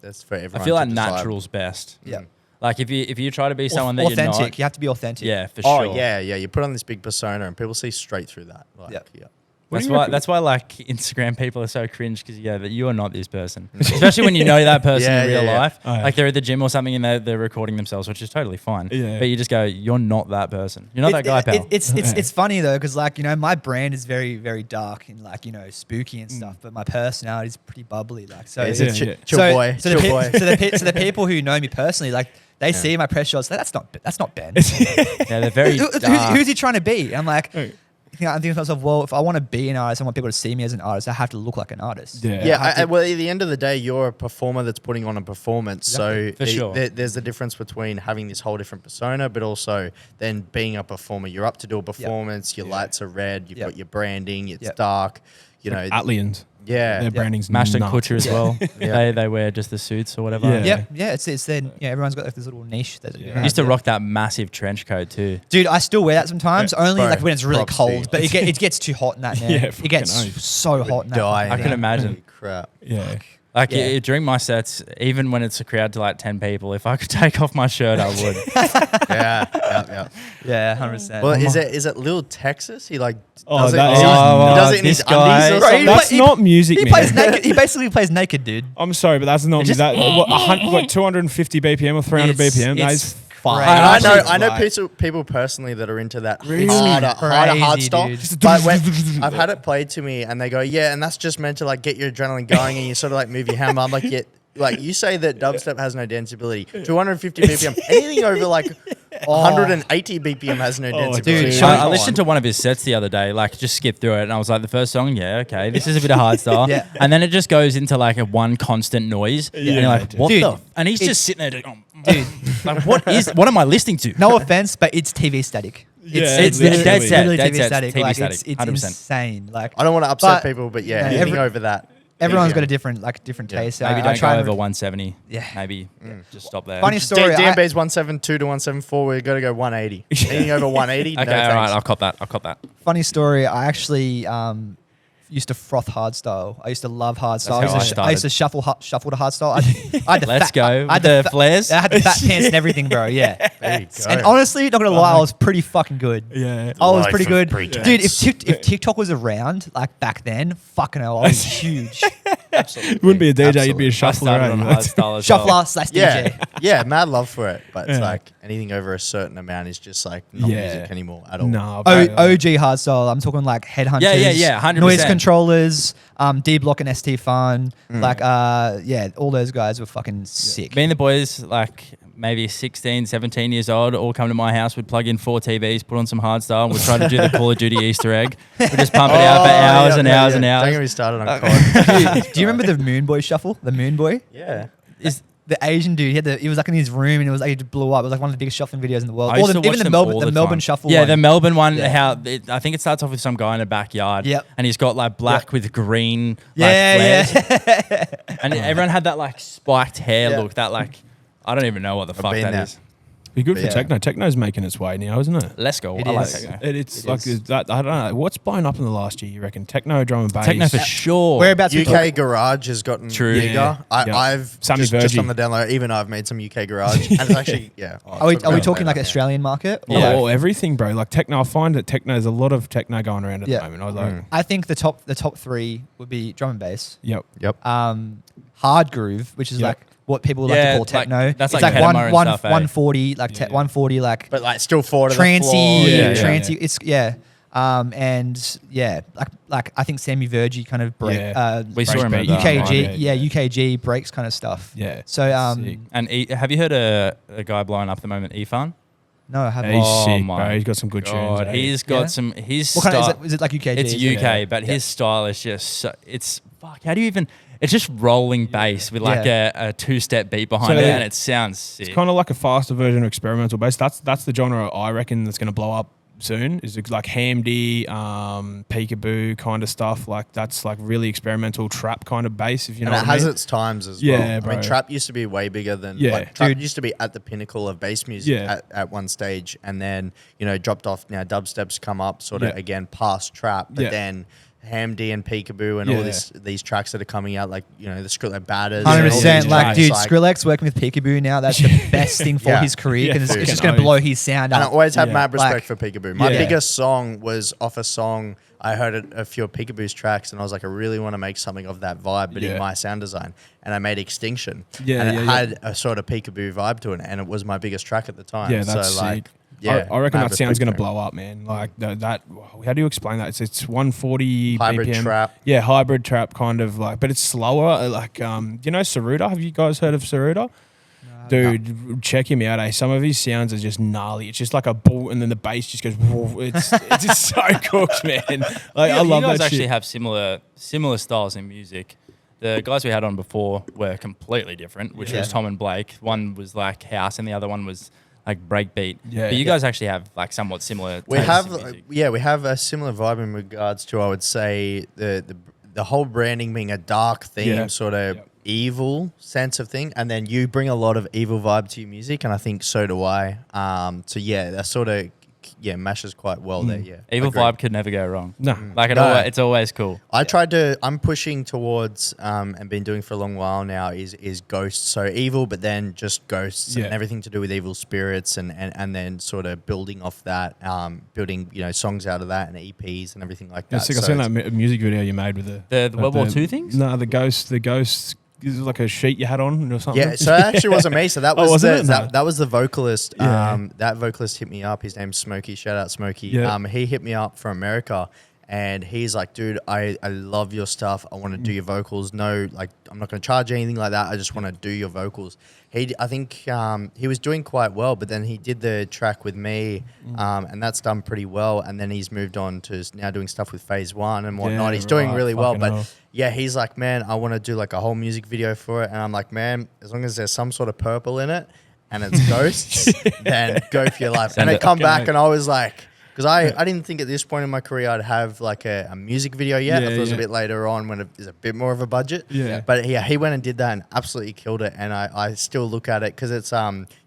that's for everyone. I feel to like decide. natural's best. Yeah. Like if you try to be someone that authentic. you're not. You have to be authentic. Yeah, for Oh sure. yeah. You put on this big persona, and people see straight through that. Like, Yep. yeah. That's why like Instagram people are so cringe because that you are not this person, especially when you know that person in real life. Oh, yeah. Like they're at the gym or something and they're recording themselves, which is totally fine. Yeah. But you just go, you're not that person. You're not that guy, pal. It's funny though, because like, you know, my brand is very, very dark and like, you know, spooky and stuff, but my personality is pretty bubbly. Like, so chill boy. So the people who know me personally, like, they see my press shots. That's not Ben. Yeah, they're very dark. Who's he trying to be? I'm like, I'm thinking to myself, well, if I want to be an artist, I want people to see me as an artist, I have to look like an artist. Well, at the end of the day, you're a performer that's putting on a performance. Exactly. So For sure. there's a difference between having this whole different persona, but also then being a performer. You're up to do a performance. Your lights are red. You've got your branding. It's dark. You know, Atlians. Yeah, their branding's Mash and nuts. Kutcher as well. They wear just the suits or whatever. It's then everyone's got like this little niche. I used to rock that massive trench coat too. Dude, I still wear that sometimes. Only Bro, like when it's really props, cold, dude. but it gets too hot in that now. It gets so hot in that. I can imagine. Holy crap. Yeah. Like during my sets, even when it's a crowd to like 10 people, if I could take off my shirt, I would. Yeah, 100%. Well, is it Lil Texas? He like Oh, does it, that he is does it in this his guy. undies or Bro, something? That's not music, he man. plays naked. He basically plays naked, dude. I'm sorry, but that's not It just- what 250 BPM or 300 BPM. That is fine. And Crazy. I know people personally that are into that Really? harder Crazy, hardstyle. dude. But when I've had it played to me, and they go, "Yeah," and that's just meant to like get your adrenaline going, and you sort of like move your hammer. I'm like, "Yeah." Like you say that dubstep has no danceability. 250 BPM, anything over like 180 BPM has no danceability. dude, I listened to one of his sets the other day, like just skip through it, and I was like, the first song, okay, this is a bit of hardstyle, and then it just goes into like a one constant noise, and you're like, what Dude, the? And he's just sitting there, dude, like what am I listening to? No offense, but it's TV static. It's literally. dead set, literally dead TV set, static. TV Like, static, it's 100%. insane. Like I don't want to upset But- people, but Yeah, anything over that. everyone's got a BPM. different taste. Maybe I don't try go and over 170. Yeah. Maybe just stop there. Funny story. DMB's 172 to 174. We've got to go 180. Anything over 180, Okay, no all right, thanks. I'll cop that. Funny story. I actually used to froth hardstyle. I used to love hardstyle. That's how I I used to shuffle to hardstyle. I had the Let's fat, go I had with the flares. I had the fat pants and everything, bro. Yeah. There you go. And honestly, not gonna lie, I was pretty fucking good. Yeah. I was Life pretty of good, Pretence. dude. If TikTok was around like back then, fucking hell, I was huge. You wouldn't be a DJ, you'd be a I shuffler. started on right? hardstyle as Shuffler well. slash DJ. Yeah, mad love for it. But it's Yeah. like anything over a certain amount is just like not Yeah. music anymore at all. No. OG hardstyle. I'm talking like headhunters. Yeah, 100%. Noise controllers, D Block and ST Fun. Like all those guys were fucking sick. Me and the boys, like maybe 16, 17 years old, all come to my house. We'd plug in 4 TVs, put on some hardstyle, and we'd try to do the Call of Duty Easter egg. We'd just pump it out for hours and hours and Don't get hours. me started on COD. Do you remember the Moon Boy shuffle? The Moon Boy? Yeah. Is The Asian dude, he was like in his room and it was like it blew up. It was like one of the biggest shuffling videos in the world. I used to watch Even the them Melbourne, all the the Melbourne time. shuffle. Yeah, one. the Melbourne one. Yeah. I think it starts off with some guy in a backyard. Yep. And he's got like black with green. Yeah, like, flares. yeah. And everyone had that like spiked hair Yeah. look. That like, I don't even know what the fuck been that there. is. Be good for Yeah. techno. Techno's making its way now, isn't it? Let's go. It I like is. techno. It's It like is. that. I don't know. What's blown up in the last year? You reckon techno, drum and bass? Techno for sure. Whereabouts we UK Garage has gotten True. bigger. Yeah. Yeah. I've Sammy just Virgie. on the download. Even I've made some UK Garage, and it's actually Are we talking like Australian market? Or Yeah. Oh, everything, bro. Like techno. I find that techno. There's a lot of techno going around at Yeah. the moment. I was like, I think the top three would be drum and bass. yep. Yep. Hard groove, which is Yep. like what people like Yeah, to call like- techno. that's it's like like Pedema and stuff, eh? 140, like Yeah. 140, like But like still forward to the trancy, floor. Yeah, trancy. It's and like I think Sammy Virgie kind of break. Yeah. We saw him at UKG, Yeah. UKG breaks kind of stuff. Yeah. So Sick. And have you heard a guy blowing up at the moment, Ifan? no, I haven't. He's Oh sick, my bro. He's got some good tunes. God, eh? he's got Yeah? some. His What kind style. of is it like UKG? It's is it? UK, Yeah. but Yeah. his style is just. It's fuck. How do you even? It's just rolling bass with like a 2-step beat behind So it, and it sounds sick. It's kind of like a faster version of experimental bass. That's the genre I reckon that's going to blow up soon. Is like Hamdy, peekaboo kind of stuff. Like that's like really experimental trap kind of bass. If you know And it what I has mean. its times as Yeah, well. I bro. mean, trap used to be way bigger than Yeah. like, trap Dude. used to be at the pinnacle of bass music Yeah. at one stage, and then dropped off. Now dubstep's come up, sort of Yeah. again past trap, but Yeah. then Hamdi and Peekaboo and all these tracks that are coming out, like, you know, the Skrillex Batters. 100%. Like, tracks, dude, Skrillex working with Peekaboo now, that's the best thing for his career, because it's just going to blow his sound and up. I always have mad respect Like, for Peekaboo. My biggest song was off a song. I heard a few of Peekaboo's tracks, and I was like, I really want to make something of that vibe, but in my sound design. And I made Extinction. And it had a sort of Peekaboo vibe to it, and it was my biggest track at the time. Yeah, that's so, like, sick. yeah, I reckon mad that sound's respect going to for it. blow up, man. Like that. How do you explain that? It's 140 Hybrid BPM. trap. Yeah, hybrid trap kind of like, but it's slower. Like, you know, Saruta. Have you guys heard of Saruta? Dude, check him out. Some of his sounds are just gnarly. It's just like a bull, and then the bass just goes. It's just so cooked, man. Like, I love you guys that actually shit. have similar styles in music. The guys we had on before were completely different, which was Tom and Blake. One was like house, and the other one was like breakbeat. Yeah. But you guys actually have like somewhat similar. We tastes have, in music. we have a similar vibe in regards to, I would say, the whole branding being a dark theme, sort of evil sense of thing, and then you bring a lot of evil vibe to your music, and I think so do I. So yeah, that sort of meshes quite well there. Yeah, Evil Agreed. vibe could never go wrong. No. Like it's always cool. I'm pushing towards, and been doing for a long while now, is ghosts. So evil, but then just ghosts and everything to do with evil spirits, and then sort of building off that, building, you know, songs out of that and EPs and everything like that. I've seen that music video you made with The World War II things. No, the ghosts. Is it like a sheet you had on or something? Yeah, so it actually wasn't me. So that was wasn't it? that was the vocalist. Yeah. That vocalist hit me up. His name's Smokey. Shout out Smokey. Yeah. He hit me up from America, and he's like, dude, I love your stuff. I want to do your vocals. No, like, I'm not going to charge anything like that. I just want to do your vocals. I think he was doing quite well, but then he did the track with me, and that's done pretty well. And then he's moved on to now doing stuff with Phase One and whatnot. He's doing really well, but yeah, he's like, man, I want to do like a whole music video for it. And I'm like, man, as long as there's some sort of purple in it and it's ghosts, then go for your life. And they come back, and I was like, because I didn't think at this point in my career I'd have like a music video yet. I thought it was a bit later on when there's a bit more of a budget. Yeah. But yeah, he went and did that and absolutely killed it. And I still look at it because it's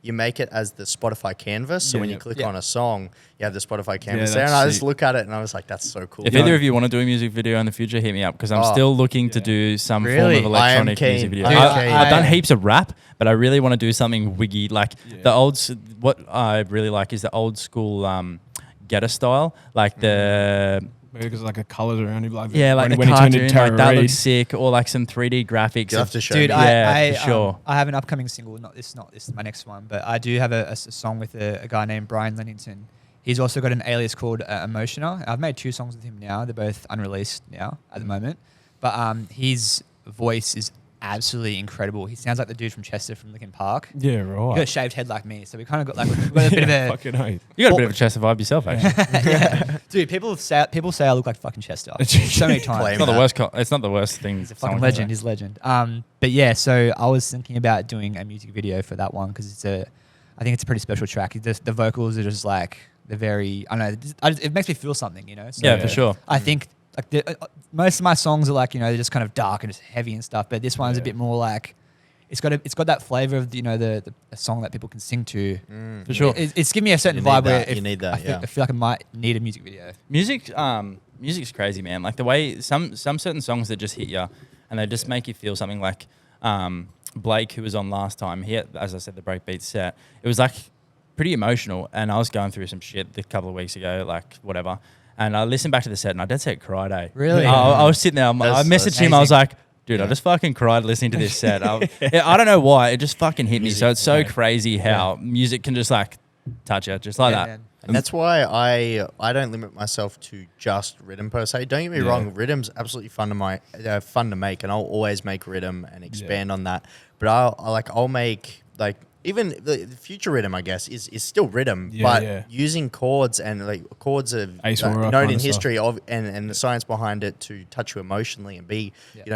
you make it as the Spotify canvas. So when you click on a song, you have the Spotify canvas there. And I just look at it and I was like, that's so cool. If either of you want to do a music video in the future, hit me up, because I'm still looking to do some form of electronic music video. I've done heaps of rap, but I really want to do something wiggy. Like what I really like is the old school Getter style, like the because like a colours around him, like like the cartoon, like that looks sick, or like some 3D graphics. You have to show Dude, me. For sure. I have an upcoming single. This is my next one, but I do have a song with a guy named Brian Lennington. He's also got an alias called Emotioner. I've made 2 songs with him now. They're both unreleased now at the moment, but his voice is absolutely incredible. He sounds like the dude from Chester from Linkin Park. Yeah, He right. got a shaved head like me, so we kind of got we've got a bit of a Fucking hate. You got a bit of a Chester vibe yourself, actually. dude. People say I look like fucking Chester so many times. It's not the worst. It's not the worst thing. He's a fucking legend. He's a legend. But yeah, so I was thinking about doing a music video for that one because I think it's a pretty special track. The vocals are just like they're very. I don't know. It makes me feel something, you know. So Yeah, for sure. I think like most of my songs are like, you know, they're just kind of dark and just heavy and stuff. But this one's a bit more like it's got that flavor of the song that people can sing to. For sure. It's giving me a certain You need vibe that, where you need that, I feel like I might need a music video. Music's crazy, man. Like the way some certain songs that just hit you and they just make you feel something. Like Blake, who was on last time, he had, as I said, the breakbeat set. It was like pretty emotional, and I was going through some shit a couple of weeks ago, like whatever. And I listened back to the set, and I dead set cried. Really? I was sitting there. I messaged him. I was like, dude, I just fucking cried listening to this set. I don't know why. It just fucking hit me. So it's so crazy how music can just like touch you, just like that. Man. And that's why I don't limit myself to just rhythm per se. Don't get me wrong, rhythm's absolutely fun to make, and I'll always make rhythm and expand on that. But I'll make like even the future rhythm, I guess, is still rhythm, but using chords and like chords of known in history of and the science behind it to touch you emotionally and be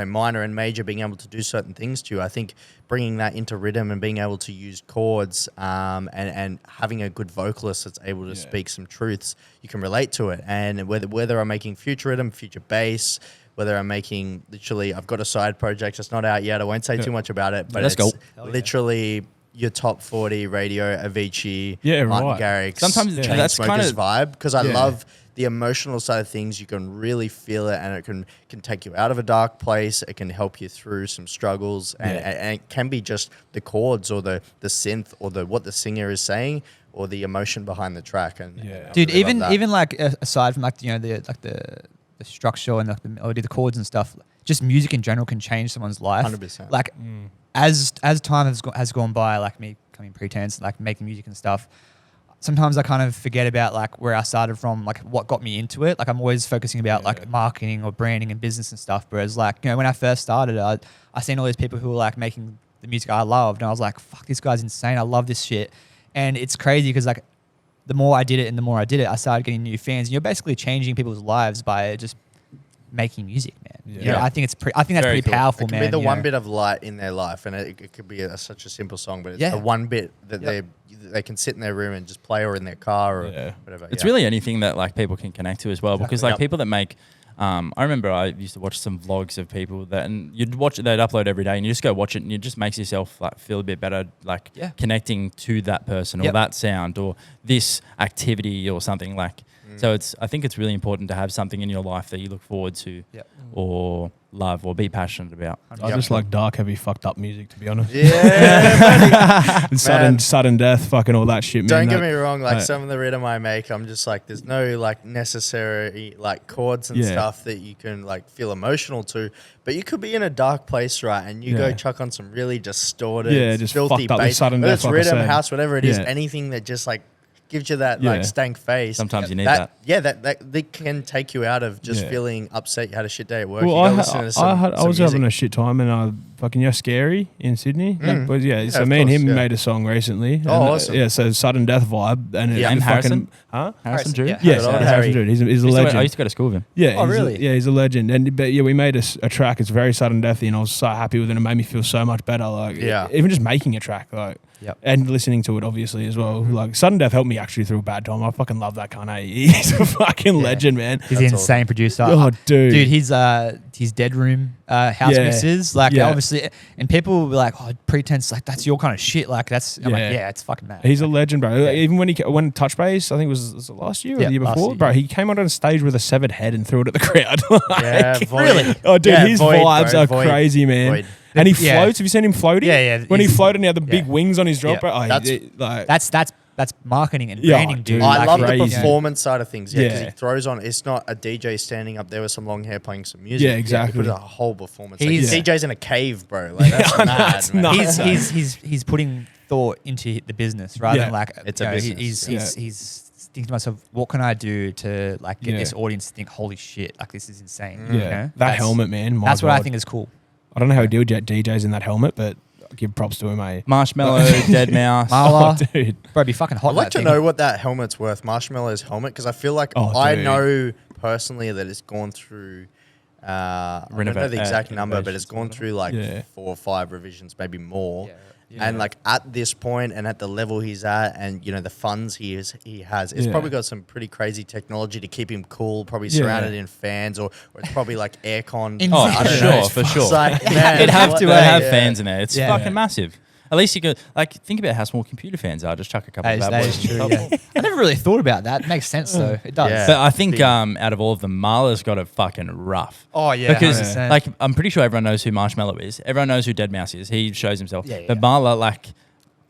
minor and major, being able to do certain things to you. I think bringing that into rhythm and being able to use chords and having a good vocalist that's able to speak some truths, you can relate to it. And whether I'm making future rhythm, future bass, whether I'm making literally, I've got a side project that's not out yet. I won't say too much about it, but Let's go. literally your top 40 radio, Avicii, Yeah, Martin right. Garrix, Sometimes that's kind of vibe, because I Yeah. love the emotional side of things. You can really feel it, and it can take you out of a dark place. It can help you through some struggles, and it can be just the chords or the synth or what the singer is saying or the emotion behind the track. And I Dude, really love that. even like aside from like the structure and like the melody, the chords and stuff, just music in general can change someone's life. 100%. Like as time has gone by, like me coming Pretence, like making music and stuff. Sometimes I kind of forget about like where I started from, like what got me into it. Like I'm always focusing about like marketing or branding and business and stuff. Whereas like, you know, when I first started, I seen all these people who were like making the music I loved, and I was like, fuck, this guy's insane. I love this shit. And it's crazy because like the more I did it, I started getting new fans. And you're basically changing people's lives by just making music, man. Yeah. You know, I think that's Very pretty cool. powerful, It can man. be the you one know. bit of light in their life, and it could be such a simple song, but it's Yeah. the one bit that they can sit in their room and just play, or in their car, or whatever. It's really anything that like people can connect to as well, because like Yep. people that make. I remember I used to watch some vlogs of people that, and you'd watch it, they'd upload every day, and you just go watch it, and it just makes yourself like feel a bit better, like connecting to that person or that sound or this activity or something like. So I think it's really important to have something in your life that you look forward to or love or be passionate about. I just like dark, heavy, fucked up music, to be honest. Yeah, And Man. sudden death, fucking all that shit, man. Don't get That- me wrong. Like some of the rhythm I make, I'm just like, there's no like necessary like chords and Yeah. stuff that you can like feel emotional to. But you could be in a dark place, right? And you go Yeah. chuck on some really distorted, Yeah, just filthy fucked up with bass. sudden Whether death, it's like I rhythm, said. house, whatever it is, Yeah. anything that just like gives you that Yeah. like stank face. Sometimes you need that. Yeah, that can take you out of just Yeah. feeling upset. You had a shit day at work. Well, you I, go listen to some, I was some having a music. shit time, and I fucking Scary in Sydney. But so of me and course, him yeah. made a song recently. Oh, and, awesome. Yeah, so sudden death vibe, and Yeah. it And fucking Harrison? huh? Harrison Drew? Yeah. Yeah, Good so old Harrison Harry. Drew. He's a I used legend. to go to school with him. Yeah. Oh, he's really? He's a legend. But we made a track. It's very sudden deathy, and I was so happy with it. It made me feel so much better. Like, Yeah. even just making a track, like, Yep. and listening to it, obviously as well. Like, sudden death helped me actually through a bad time. I fucking love that kind of. He's a fucking legend, man. He's That's an insane producer. Oh, dude. Dude, his Dead Room house Yeah. mixes, like Yeah. obviously, and people will be like, "Oh, Pretence, like that's your kind of shit." Like that's, I'm like, Yeah. yeah, it's fucking mad. He's a legend, bro. Like, even when Touch Base, I think was it last year or Yeah, the year last before, year, bro, yeah. he came out on stage with a severed head and threw it at the crowd. Like, Yeah, Void. Really? oh, dude, Yeah, his Void, vibes bro, are Void. crazy, man. Void. And he Yeah. floats. Have you seen him floating? Yeah, yeah. When he He's- floated, and he had the big yeah. wings on his drop, Yeah. bro. Oh, That's- like, That's marketing and Yeah, branding, dude. dude. I Like, love the crazy. performance side of things. Yeah, because Yeah. he throws on. It's not a DJ standing up there with some long hair playing some music. Yeah, exactly. He puts a whole performance. Like, He's- DJ's in a cave, bro. Like that's Yeah, mad. that's man. nuts. He's putting thought into the business rather Yeah. than like It's you a know, business, he's thinking to myself, what can I do to like get Yeah. this audience to think, holy shit, like this is insane. yeah, You know? that That's- helmet, man. My That's what I God. think is cool. I don't know how he deal with DJs in that helmet, but I give props to him, mate. Marshmallow, Dead Mouse. Marla, Oh, dude. bro, it'd be fucking hot. I'd like that to thing. know what that helmet's worth, Marshmallow's helmet, because I feel like Oh, I dude. know personally that it's gone through. I don't know the exact number, but it's gone through like Yeah. 4 or 5 revisions, maybe more. Yeah. And like at this point and at the level he's at, and you know the funds he has, it's Yeah. probably got some pretty crazy technology to keep him cool. Probably Yeah. surrounded in fans, or it's probably like aircon. In- Oh, I for don't sure, know. for sure. It's like, man, It'd have what to the- have yeah. fans in there. It's Yeah. fucking Yeah. massive. At least you could like think about how small computer fans are. Just chuck a couple of bad That boys. is on true. top. Yeah. I never really thought about that. It makes sense though. It does. Yeah. But I think Big. out of all of them, Marla's got it fucking rough. Oh yeah. Because 100%. like I'm pretty sure everyone knows who Marshmallow is. Everyone knows who Dead Mouse is. He shows himself. Yeah, yeah, But yeah. Marla, like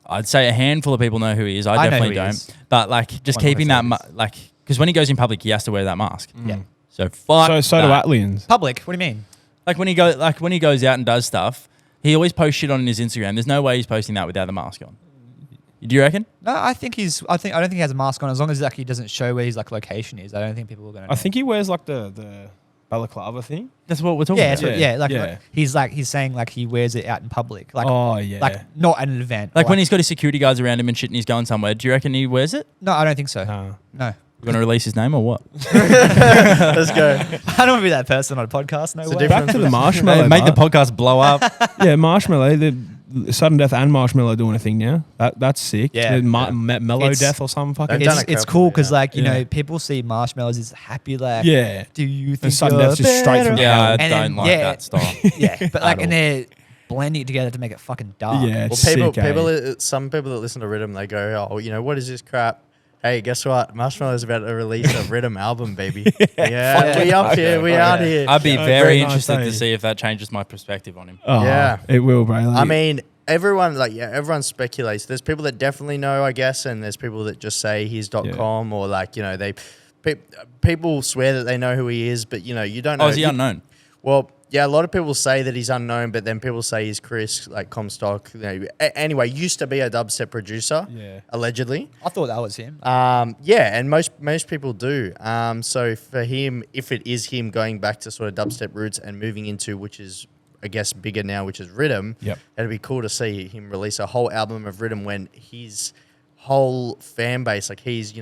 I'd say a handful of people know who he is. I know definitely who he don't. is. But like just One of keeping my that favourites. like because when he goes in public, he has to wear that mask. yeah. So fuck. So do that. Atlians. Public. What do you mean? Like when he goes out and does stuff, he always posts shit on his Instagram. There's no way he's posting that without the mask on. Do you reckon? No, I think I don't think he has a mask on as long as like he doesn't show where his like location is. I don't think people are gonna. I think he wears like the balaclava thing. That's what we're talking Yeah, about. that's what, Yeah, yeah. Like yeah. he's saying like he wears it out in public. Like Oh yeah. like not at an event. Like Or, when he's got his security guards around him and shit and he's going somewhere, do you reckon he wears it? No, I don't think so. Nah. No. You going to release his name or what? Let's go. I don't want to be that person on a podcast. No It's a way. different- Back to the marshmallow. Make the bar. podcast blow up. Yeah, Marshmallow. The Sudden Death and Marshmallow doing a thing now. That's sick. Yeah. The Mellow It's- Death or something fucking. They've done It's, a it's couple, cool because yeah. like you Yeah. know people see marshmallows as happy like Yeah. do you think Sudden you're Death's just straight from better? Yeah, I And then, don't like yeah. that style. Yeah, but like At and all. they're blending it together to make it fucking dark. Yeah, Well, it's sick, eh? some people that listen to Rhythm, they go, oh, what is this crap? Hey, guess what? Marshmallow's about to release a Rhythm album, baby. Yeah, we up here, we out here. I'd be Oh, very very nice, interested eh? to see if that changes my perspective on him. Oh, Yeah. it will, bro. I mean, everyone speculates. There's people that definitely know, I guess, and there's people that just say he's .com or people swear that they know who he is, but you don't know. Oh, is he unknown? Well, yeah, a lot of people say that he's unknown, but then people say he's Chris, like Comstock. Anyway, used to be a dubstep producer, allegedly. I thought that was him. Yeah, and most people do. So for him, if it is him going back to sort of dubstep roots and moving into, which is, I guess, bigger now, which is Rhythm, it'd be cool to see him release a whole album of Rhythm when his whole fan base, like he's,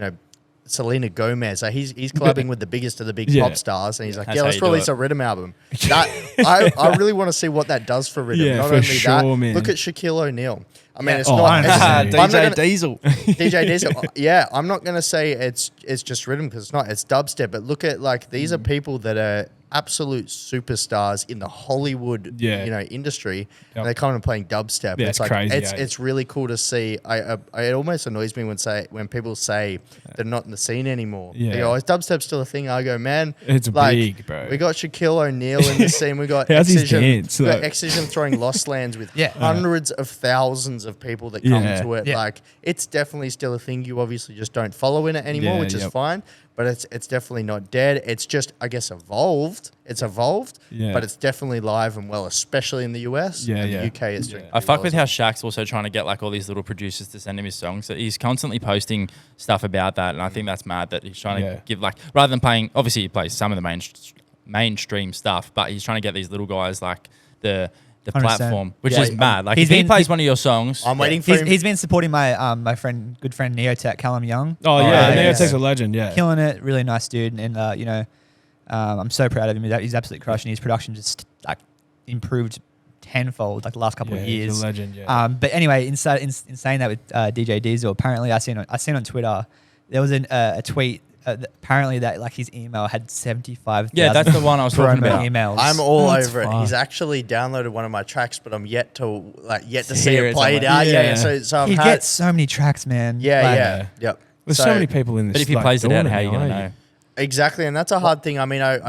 Selena Gomez. So he's collabing with the biggest of the big pop stars, and he's like, That's let's how you do release it. a Rhythm album. I really want to see what that does for Rhythm. Yeah, Not for only sure, that, man. look at Shaquille O'Neal. I mean, Yeah. it's Oh, not I'm not DJ gonna- Diesel. DJ Diesel. Yeah, I'm not gonna say it's just Rhythm because it's not. It's dubstep. But look at these are people that are absolute superstars in the Hollywood industry. And they're kind of playing dubstep. Yeah, it's it's crazy, It's really cool to see. It almost annoys me when people say they're not in the scene anymore. Yeah. They go, is dubstep still a thing? I go, man, It's big, bro. We got Shaquille O'Neal in the scene. We got How's his Excision. dance? We got Like- Excision throwing Lost Lands with Yeah. hundreds of thousands of people that come Yeah. to it. Yeah. Like, it's definitely still a thing. You obviously just don't follow in it anymore, Yeah, which is yep. fine. But it's definitely not dead. It's just, I guess, evolved. It's evolved, Yeah. but it's definitely live and well, especially in the US. Yeah, and yeah. the UK is doing. I pretty fuck well with as how Shaq's also trying to get like all these little producers to send him his songs. So he's constantly posting stuff about that, and I think that's mad that he's trying to give rather than playing. Obviously, he plays some of the mainstream stuff, but he's trying to get these little guys like the 100%. platform, which Yeah, is mad. Like he's if he been- plays one of your songs, I'm waiting for him. He's been supporting my my good friend Neotech, Callum Young. Oh, yeah. yeah. Neotech's a legend, yeah. Killing it, really nice dude, and I'm so proud of him. He's absolutely crushing. His production just like improved tenfold like the last couple of years. He's a legend, yeah. But anyway, in saying that with DJ Diesel, apparently I seen on Twitter there was a tweet. Apparently that like his email had 75,000 yeah, that's the one I was talking promo about. emails. I'm all That's over it. fun. He's actually downloaded one of my tracks, but I'm yet to see Hear it it played somewhere. out. Yeah. Yeah, so I've He had. gets so many tracks, man. Yeah, Like, yeah, yep. There's so many people in this. But if he like, plays it out, doing how are you going to aren't know? Exactly, and that's a hard thing. I mean, I sort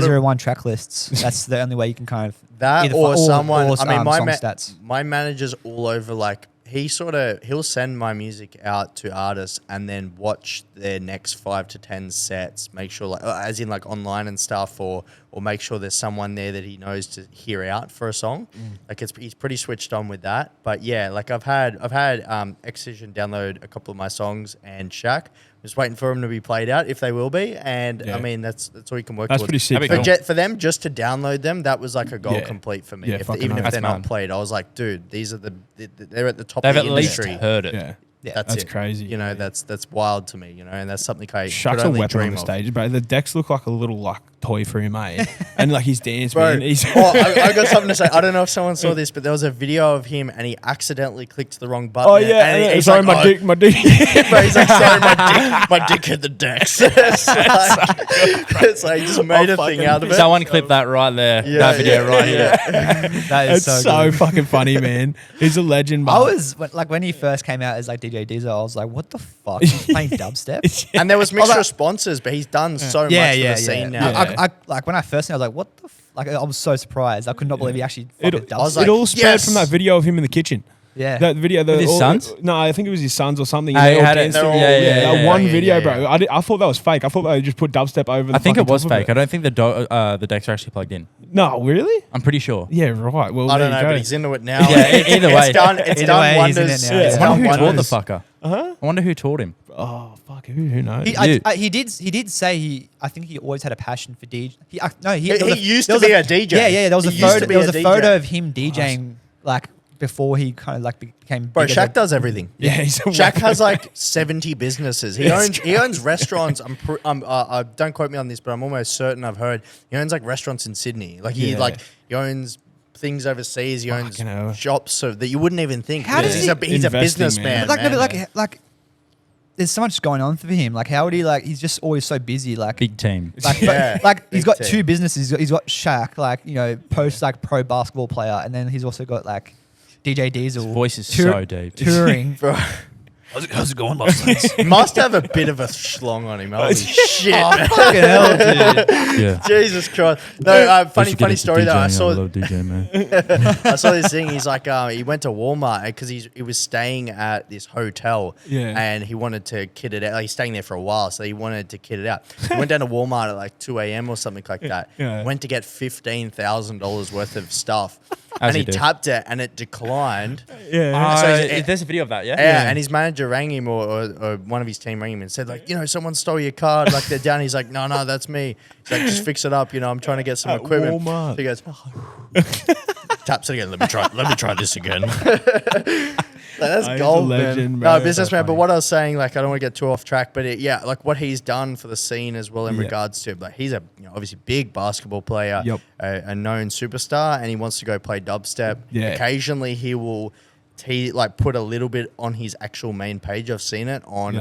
of- 1001 track lists. That's the only way you can kind of that either or fi- someone. or, I mean, song stats. my manager's all over. Like he'll send my music out to artists and then watch their next 5 to 10 sets. Make sure, like, as in like online and stuff, or make sure there's someone there that he knows to hear out for a song. Like he's pretty switched on with that. But yeah, like I've had Excision download a couple of my songs and Shaq. Just waiting for them to be played out if they will be, and Yeah. I mean that's all you can work That's towards. pretty sick. That'd be though. cool. For them just to download them, that was like a goal Yeah. complete for me. Yeah, If fucking even if nice. they're That's not mad. played, I was like, dude, these are they're at the top They've of at the least industry. heard it. Yeah. Yeah. That's it. crazy. You know, that's wild to me. You know, and that's something I Shaq's could a only weapon on dream the of. stage, bro. The decks look like a little like toy for him, eh? And like his dance, Bro, man. He's I got something to say. I don't know if someone saw this, but there was a video of him and he accidentally clicked the wrong button. oh yeah, and he's sorry, like, my dick. Bro, he's like, sorry, my dick hit the decks. It's like he just made a thing out of it. Someone clip that right there. that video right here. That is It's so, so good. fucking funny, man. He's a legend. I But was when he first came out as like DJ Diesel, I was like, what the fuck? He's playing dubstep? And there was mixed like- responses, but he's done so much Yeah, for yeah, the scene yeah. now. I like when I first knew, I was like, what the like I was so surprised. I could not believe he actually fucking it, dubstep. I was like, it all spread yes. from that video of him in the kitchen. yeah. That video, With his sons? No, I think it was his sons or something. Oh, and they he all had it. danced They're to all- it. yeah, That yeah, one yeah, video, yeah, bro. yeah. I thought that was fake. I thought they just put dubstep over. I think fucking it was top of fake. I don't think the decks are actually plugged in. No, really? I'm pretty sure. Yeah, right. Well, I don't there know, you but go. he's into it now. Yeah, either way. It's Either done way, he's in wonders. it now. It's Yeah. I done wonder who taught the wonders. fucker. Uh-huh. I wonder who taught him. Oh fuck, who knows? He did say I think he always had a passion for DJ. He used to be a DJ. Yeah. There was a He used to photo. be There was a a photo DJ. of him DJing like before he kind of like became. Bro, bigger Shaq than- does everything. Yeah, he's a Shaq weapon. has like 70 businesses. He owns restaurants. Don't quote me on this, but I'm almost certain I've heard he owns like restaurants in Sydney. Like he owns things overseas. He owns Fucking hell. shops so that you wouldn't even think. How does he's he- a Investing, businessman. man. But like, no, but like there's so much going on for him. Like, how would he like? He's just always so busy. Like, Big team. like, Yeah, like he's big got team. two businesses. He's got Shaq, like post like pro basketball player, and then he's also got like DJ Diesel. His voice is so deep. touring. Bro, How's it going, Los Saints? must have a bit of a schlong on him. Holy shit. Fucking hell, dude. Yeah. Jesus Christ. No, funny story though. I saw DJ, man. I saw this thing. He's like, he went to Walmart because he was staying at this hotel, and he wanted to kit it out. Like, he's staying there for a while, so he wanted to kit it out. He went down to Walmart at like 2 a.m. or something like that. Yeah. Went to get $15,000 worth of stuff, As and he you do. tapped it, and it declined. Yeah. So he's- There's a video of that, yeah? Yeah, and his manager rang him, or one of his team rang him and said, like, someone stole your card. Like, they're down. He's like, no, that's me. He's like, just fix it up. I'm trying to get some At equipment. Walmart. So he goes, taps it again. Let me try this again. That's He's a gold, legend, man. bro. No, That's businessman. But funny. what I was saying, like, I don't want to get too off track, but like what he's done for the scene as well in Yeah. regards to, like, he's a obviously big basketball player, Yep. a known superstar, and he wants to go play dubstep. Yeah. Occasionally, he will. He put a little bit on his actual main page. I've seen it on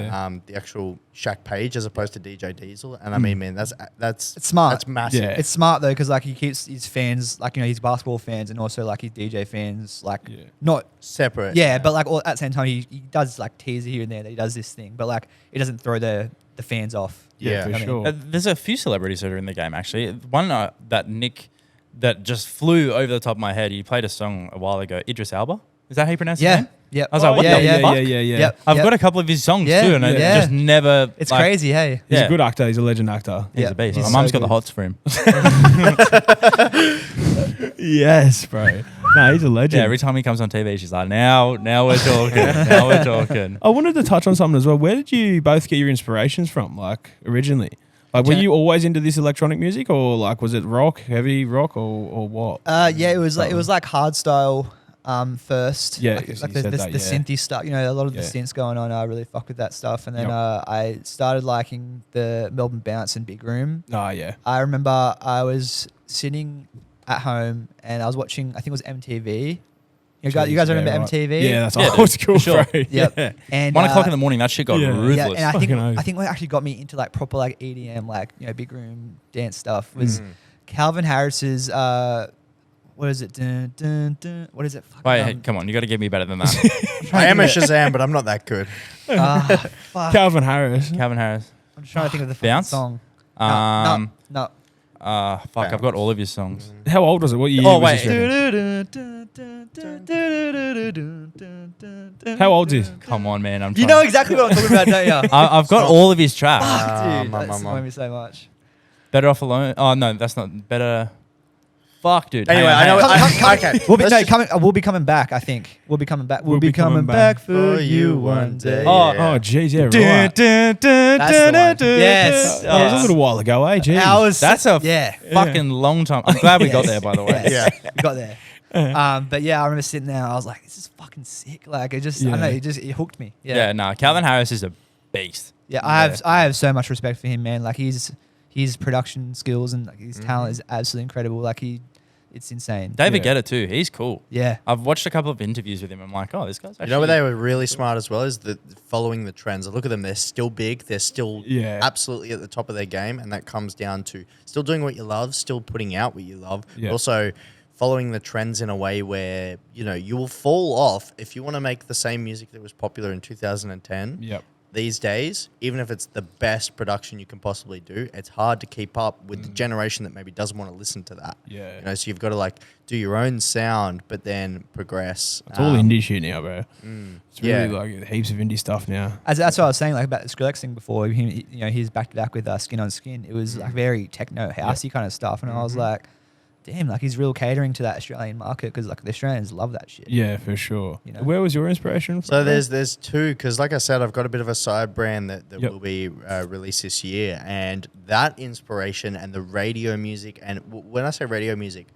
the actual Shaq page as opposed to DJ Diesel. And I mean, man, that's It's smart. That's massive. Yeah. It's smart though, because like he keeps his fans, like his basketball fans, and also like his DJ fans, like not Separate. but like all, at the same time he does like teaser here and there that he does this thing, but like it doesn't throw the fans off. Yeah, for I mean, sure. There's a few celebrities that are in the game, actually. One that Nick, that just flew over the top of my head. He played a song a while ago. Idris Elba. Is that how you pronounce his Yeah, name? yep. I was like, what yeah, the yeah, fuck? yeah. Yep. I've got a couple of his songs Yeah, too, and it yeah. just never. It's like, crazy, hey. He's Yeah. a good actor. He's a legend actor. He's Yeah. a beast. He's My so mum's got the good. hots for him. Yes, bro. No, he's a legend. Yeah, every time he comes on TV, she's like, now we're talking. Now we're talking. I wanted to touch on something as well. Where did you both get your inspirations from, like, originally? Like, were you always into this electronic music, or like, was it rock, heavy rock, or what? Yeah, it was like hard style first. Yeah, like, you like the said that, yeah. synthy stuff. A lot of the Yeah. synths going on. I really fuck with that stuff. And then Yep. I started liking the Melbourne Bounce and Big Room. Oh, yeah. I remember I was sitting at home and I was watching, I think it was MTV. You guys remember right. MTV? Yeah, that's Yeah, old dude, school, for sure. bro. Yep. Yeah. And 1 o'clock in the morning, that shit got Yeah. ruthless. yeah, and I Fucking oath. think what actually got me into like proper like EDM, like big room dance stuff was Calvin Harris's what is it? Dun, dun, dun, what is it? Fucking, Wait, hey, come on, you got to give me better than that. I am a Shazam, but I'm not that good. fuck. Calvin Harris. Calvin Harris. I'm just trying to think of the fucking Bounce? song. No. No. Fuck, I've got all of his songs. How old was it? What year? Oh, was wait. this? How old is? Come on, man. I'm You trying. know exactly what I'm talking about, don't you? I've got all of his tracks. Fuck, dude, mum, that's mum. annoying me so much. Better Off Alone. Oh, no, that's not Better. Fuck, dude. Anyway, Hang on, I know. hang on. Okay. We'll be let's just- we'll be coming back. I think we'll be coming back. We'll be coming coming back back for you one day. Oh, Yeah. Oh, jeez, yeah, Dun, right. dun, dun, That's dun, the one. dun, Yes. dun. Oh, it was a Oh, little while ago, eh? Jeez. Ours. that's a yeah. fucking long time. I'm glad we got Yes. there, by the way. Yes. Yeah. we got there. But yeah, I remember sitting there. I was like, "This is fucking sick!" Like it just, I don't know, it hooked me. Yeah, no, Calvin Harris is a beast. Yeah, I have so much respect for him, man. Like his production skills and like, his talent is absolutely incredible. Like it's insane. David Yeah. Guetta too. He's cool. Yeah. I've watched a couple of interviews with him. I'm like, oh, this guy's actually. You know where they were really smart as well is following the trends. Look at them; they're still big. They're still absolutely at the top of their game, and that comes down to still doing what you love, still putting out what you love, Yeah. but also following the trends in a way where you will fall off if you want to make the same music that was popular in 2010. Yep. These days, even if it's the best production you can possibly do, it's hard to keep up with the generation that maybe doesn't want to listen to that. Yeah. So you've got to like do your own sound, but then progress. It's all indie shit now, bro. It's really yeah. like heaps of indie stuff now. That's what I was saying, like about the Skrillex thing before. He's back to back with Skin on Skin. It was like very techno housey kind of stuff, and I was like, damn, like he's real catering to that Australian market because like the Australians love that shit. Yeah, for sure. Where was your inspiration from? So there's two, because like I said, I've got a bit of a side brand that Yep. will be released this year, and that inspiration and the radio music, and when I say radio music,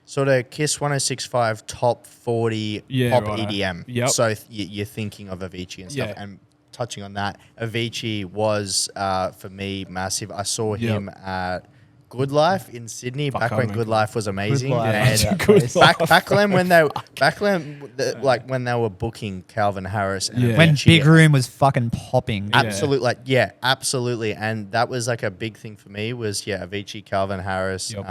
sort of Kiss 106.5 top 40 pop right. EDM. Yep. So you're thinking of Avicii and stuff, Yeah. and touching on that, Avicii was for me massive. I saw him at Good Life in Sydney. Fuck, back I when remember Good Life was amazing. Life. And Good Life. back then when they were booking Calvin Harris and Yeah. When Avicii, Big Room was fucking popping. absolutely, absolutely, and that was like a big thing for me was Avicii, Calvin Harris, Yep.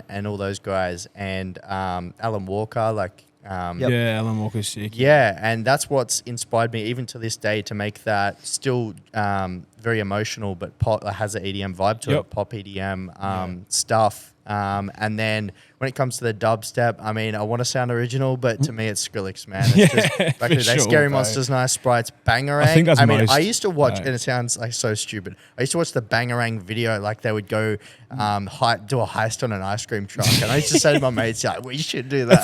and all those guys, and Alan Walker, like. Yeah, Alan Walker's sick. Yeah, and that's what's inspired me even to this day to make that still very emotional, but pop, has an EDM vibe to it, pop EDM stuff. And then when it comes to the dubstep, I mean, I want to sound original, but to me, it's Skrillex, man. It's just back in the day, sure, Scary bro. Monsters, Nice Sprites, Bangarang. I think that's mean, most, I used to watch, right. and it sounds like so stupid. I used to watch the Bangarang video, like they would go do a heist on an ice cream truck, and I used to say to my mates, like, we should do that.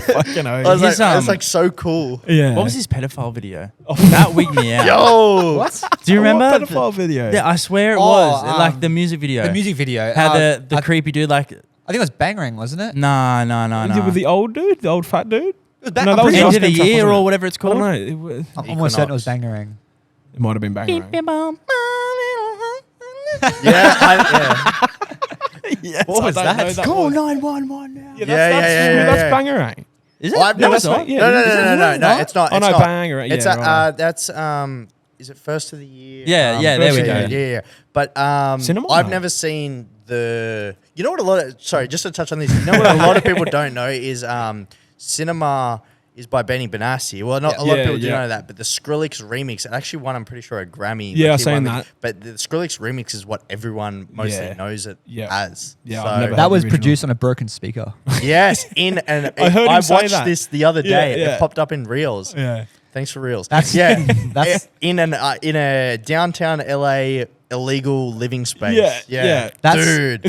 Fucking I was His, like, that's like so cool. yeah. What was his pedophile video? That wigged me out. Yo, What? Do you remember? What pedophile video? Yeah, I swear it Oh, was like the music video. The music video. How the I creepy dude like. think it was Bangarang, wasn't it? No. Was it with the old dude, the old fat dude? It was No, that was End Ice of the Cream Truck, year wasn't or it? whatever it's I don't called. know. I'm almost certain it was Bangarang. It might have been Bangarang. yeah. What was that? Call 911 now. Yeah, Yeah, that's yeah. Bangarang. Is it? I've No, never it's not. Yeah, no, it's not. Oh It's no, not. Bangarang. It's Yeah, right. that's is it first of the year? Yeah, there we go. Yeah. But Cinema? I've No. never seen the. You know what a lot of just to touch on this. You know what a lot of people don't know is Cinema is by Benny Benassi. Well, not a lot of Yeah, people do yeah. know that, but the Skrillex remix it actually won. I'm pretty sure a Grammy. Yeah, Like, I've he won seen the- that. But the Skrillex remix is what everyone mostly Yeah. knows it Yeah. as. Yeah, So- I've never That was original. produced on a broken speaker. Yes, and I heard him I say watched that. this the other Yeah, day. yeah. It popped up in Reels. Yeah. Thanks for Reels. That's- yeah. that's- in a downtown LA illegal living space. Yeah. That's- Dude.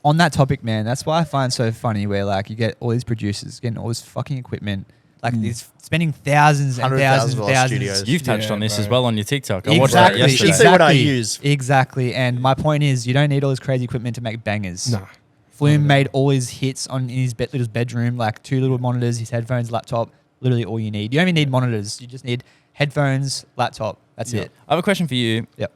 on that topic, man, that's why I find it so funny where like you get all these producers getting all this fucking equipment, like these spending thousands and thousands and $100,000 thousands. studios. You've touched Yeah, on this bro. as well on your TikTok. I watched that Exactly. You yesterday. should see what I use. Exactly. And my point is, you don't need all this crazy equipment to make bangers. Nah. Flume made all his hits in his little bedroom, like 2 little monitors, his headphones, laptop. Literally all you need. You don't even need monitors. You just need headphones, laptop. That's Yeah. it. I have a question for you. Yep.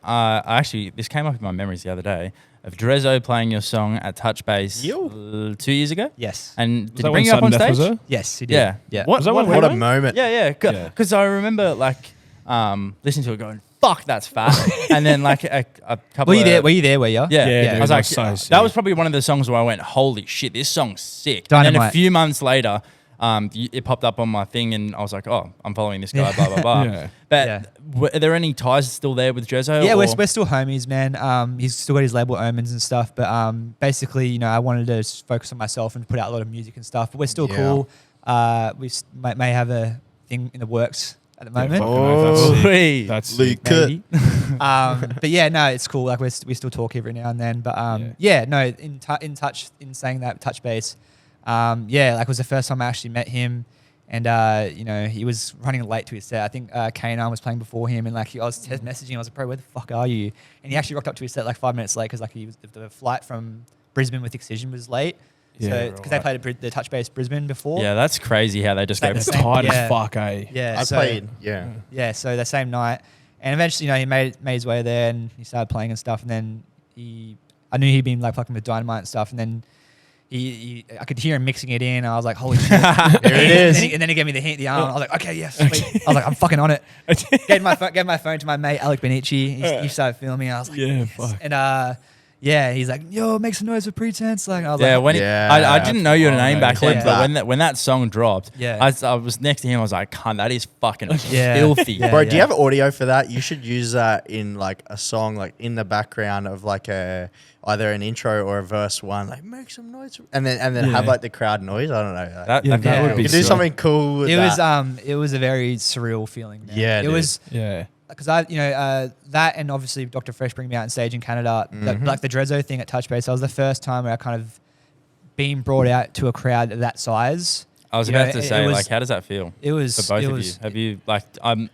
This came up in my memories the other day of Drezzo playing your song at Touch Base Yo. 2 years ago. Yes. And did that he when bring you up on Sudden Death was stage? there? Yes, he did. Yeah. Yeah. What, Was that what, when What a Wait, moment. Yeah. Yeah. Because I remember listening to it going, fuck, that's fat. And then like a couple Were you of... there? Were you there? Were you? Yeah, Yeah, I dude, was that like, was so sick. that was probably one of the songs where I went, holy shit, this song's sick. And then a Dynamite. few months later, it popped up on my thing and I was like, oh, I'm following this guy, blah, blah, blah. Yeah. But Yeah. are there any ties still there with Drezzo? Yeah, or? we're still homies, man. He's still got his label Omens and stuff, but basically, you know, I wanted to focus on myself and put out a lot of music and stuff. But we're still Yeah. cool. May have a thing in the works at the moment. fucking oath, that's sick. Wee. That's Luke. Maybe. But yeah, no, it's cool. Like we still talk every now and then. But yeah, no, in saying that touch base, yeah, like it was the first time I actually met him, and you know, he was running late to his set. I think K9 was playing before him, and like I was text messaging. I was like, bro, where the fuck are you? And he actually rocked up to his set like 5 minutes late because like the flight from Brisbane with Extinction was late. Yeah, So because they played the touch base Brisbane before. Yeah, that's crazy how they just go. Like the It's same- tight yeah. as fuck, eh? Yeah, I so- played. Yeah. Yeah, so the same night, and eventually, you know, he made his way there, and he started playing and stuff. And then I knew he'd been like fucking with Dynamite and stuff. And then I could hear him mixing it in. I was like, holy shit, Here it is. And then he gave me the hint, the arm. I was like, okay, yes, sweet. I was like, I'm fucking on it. Gave my phone to my mate Alec Benici. He started filming. I was like, Yeah, yes. fuck. And yeah, he's like, yo, make some noise for Pretense. Like, I was Yeah, like, when Yeah. I didn't know your Oh, name back man. then, Yeah. but when that song dropped, Yeah. I was next to him. I was like, "Cunt, that is fucking Yeah. filthy." Yeah. Bro, do you have audio for that? You should use that in like a song, like in the background of like either an intro or a verse one, like make some noise, and then have Yeah. like the crowd noise. I don't know. Like, That, Yeah, that that would be you could do sick. something cool. With it that. was a very surreal feeling. Man. Yeah, it dude. was. Yeah. Because that and obviously Dr. Fresh bring me out on stage in Canada, like the Drezzo thing at Touch Base. That was the first time where I kind of been brought out to a crowd of that size. I was You know, about to it say, was- like, how does that feel It was for both it of was, you? Have you like I'm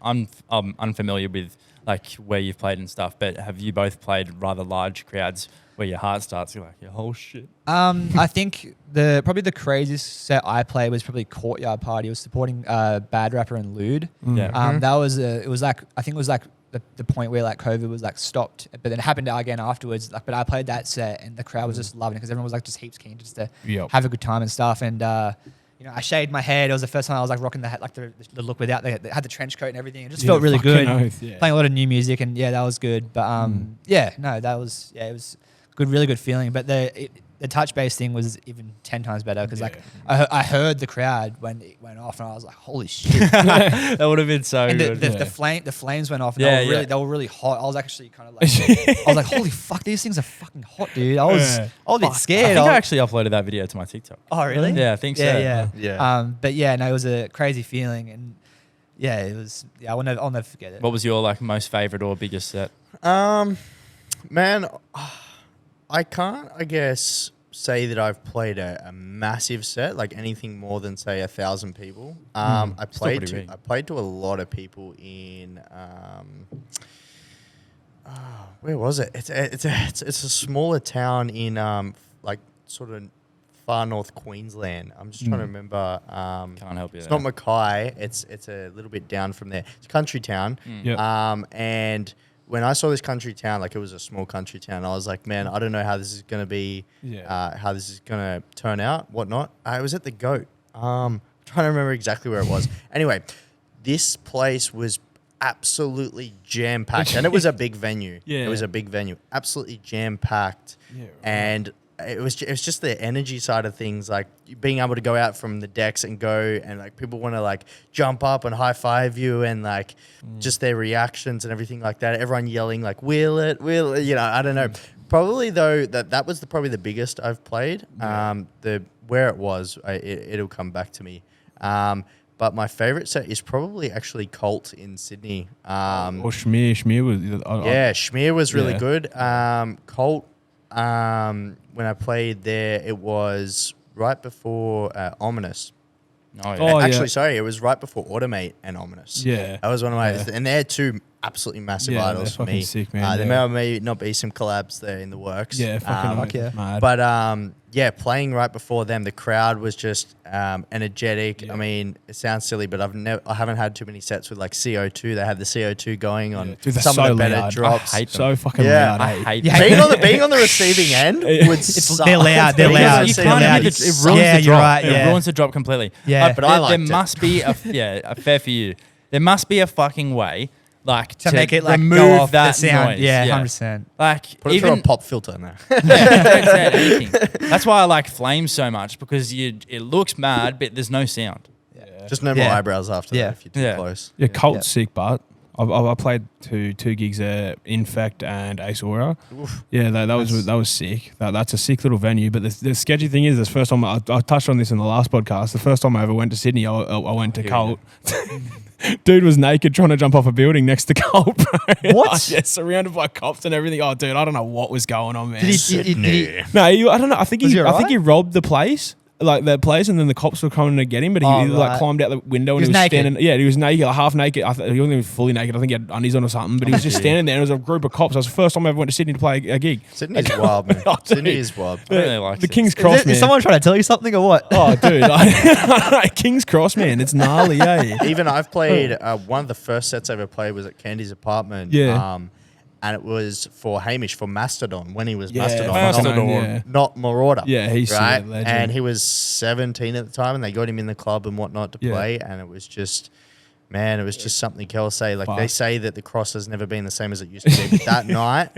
unfamiliar with like where you've played and stuff, but have you both played rather large crowds where your heart starts? You're like, your whole shit. I think probably the craziest set I played was probably Courtyard Party. It was supporting Bad Rapper and Lude. Yeah. That was it was like I think it was like the point where like COVID was like stopped, but then it happened again afterwards. Like, but I played that set and the crowd was just loving it because everyone was like just heaps keen just to have a good time and stuff. And you know, I shaved my head. It was the first time I was like rocking the hat, like the look without the had the trench coat and everything. It just felt really good. Playing a lot of new music and that was good. But that was it was good, really good feeling. But the touch bass thing was even 10 times better because like I heard the crowd when it went off and I was like, holy shit. That would have been so and good. The flames went off and they were really hot. I was actually kind of like I was like, holy fuck, these things are fucking hot, dude. I was a bit scared. I think I actually uploaded that video to my TikTok. Oh really? Yeah, I think so. Yeah. But yeah, no, it was a crazy feeling and it was I'll never forget it. What was your like most favorite or biggest set? Man, I can't, I guess, say that I've played a massive set, like anything more than say 1,000 people. I played to a lot of people in where was it? It's a smaller town in like sort of far north Queensland. I'm just trying to remember. Can't help you. It's not Mackay. It's a little bit down from there. It's a country town. And when I saw this country town, like it was a small country town, I was like, man, I don't know how this is going to be, how this is going to turn out, whatnot. I was at the Goat. Trying to remember exactly where it was. Anyway, this place was absolutely jam-packed. And it was a big venue. It was a big venue. Absolutely jam-packed. And it was just the energy side of things, like being able to go out from the decks and go and like people want to like jump up and high five you and like just their reactions and everything like that. Everyone yelling like wheel it, you know, I don't know. Probably though that was probably the biggest I've played. The where it was, it'll come back to me. But my favorite set is probably actually Cult in Sydney. Or Schmear was. Schmear was really good. Cult. When I played there, it was right before Ominous. Sorry, it was right before Automate and Ominous. Yeah. That was one of my... And they're two absolutely massive idols for me. Sick, man. There may not be some collabs there in the works. Yeah, fucking mad. But playing right before them, the crowd was just energetic. Yeah. I mean, it sounds silly, but I haven't had too many sets with like CO2. They have the CO2 going on some of the better drops. I hate them. So fucking loud. I hate them. Being on the receiving end would suck. They're loud. They're loud. You can't hear it ruins the drop. It ruins the drop completely. Yeah, but I like there must be a fair for you. There must be a fucking way like to make it like remove go off that the sound. noise. Yeah, 100%. Like Put it through a pop filter in there. don't say anything. That's why I like Flames so much because it looks mad, but there's no sound. Just no more eyebrows after that if you're too close. Yeah, Cult's sick, but I played two gigs there, Infect and Ace Aura. Oof. Yeah, that was sick. That's a sick little venue. But the sketchy thing is, the first time I touched on this in the last podcast. The first time I ever went to Sydney, I went to Cult. Dude was naked trying to jump off a building next to Cult, bro. What? Yeah, surrounded by cops and everything. Oh, dude, I don't know what was going on, man. Sydney. I don't know. I think he robbed the place. Like the place, and then the cops were coming to get him, but he like climbed out the window and he was naked. standing. Yeah, he was naked, like half naked. He wasn't even fully naked. I think he had undies on or something, but he was just standing there. And it was a group of cops. That was the first time I ever went to Sydney to play a gig. Sydney's wild, man. Sydney is wild. I really like the it. King's Cross, man. Is someone trying to tell you something or what? Oh, dude, King's Cross, man. It's gnarly, eh? Even I've played one of the first sets I ever played was at Candy's apartment. Yeah. And it was for Hamish, for Mastodon, when he was Yeah, Mastodon, not Marauder. Yeah, he's right. a legend. And he was 17 at the time, and they got him in the club and whatnot to play, and it was just, man, it was just something else. They say that the Cross has never been the same as it used to be, but that night,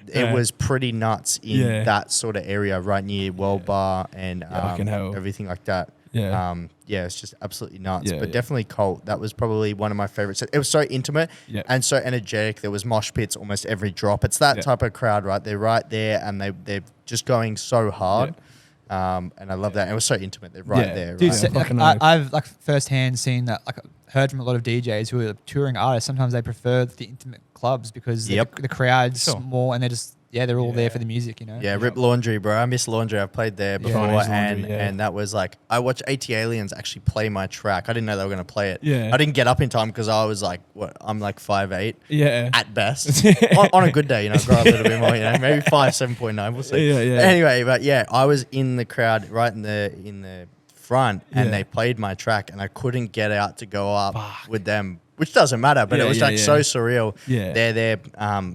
it was pretty nuts in that sort of area right near World Bar and everything like that. Yeah. It's just absolutely nuts. Yeah, but definitely Cult. That was probably one of my favorites. It was so intimate and so energetic. There was mosh pits almost every drop. It's that type of crowd, right? They're right there and they're just going so hard. And I love that. It was so intimate. They're right there. Dude, right? I've like firsthand seen that. Like heard from a lot of DJs who are touring artists. Sometimes they prefer the intimate clubs because the crowd's more and they're just they're all there for the music, you know. Yeah, Rip Laundry, bro. I miss Laundry. I've played there before, and that was like I watched AT Aliens actually play my track. I didn't know they were going to play it. Yeah, I didn't get up in time because I was like, I'm like 5'8". Yeah, at best. on a good day, grow a little bit more. Maybe 5'7.9". We'll see. Yeah. Anyway, but I was in the crowd right in the front, and they played my track, and I couldn't get out to go up with them. which doesn't matter, but Yeah, it was yeah, like yeah. so surreal. Yeah. They're there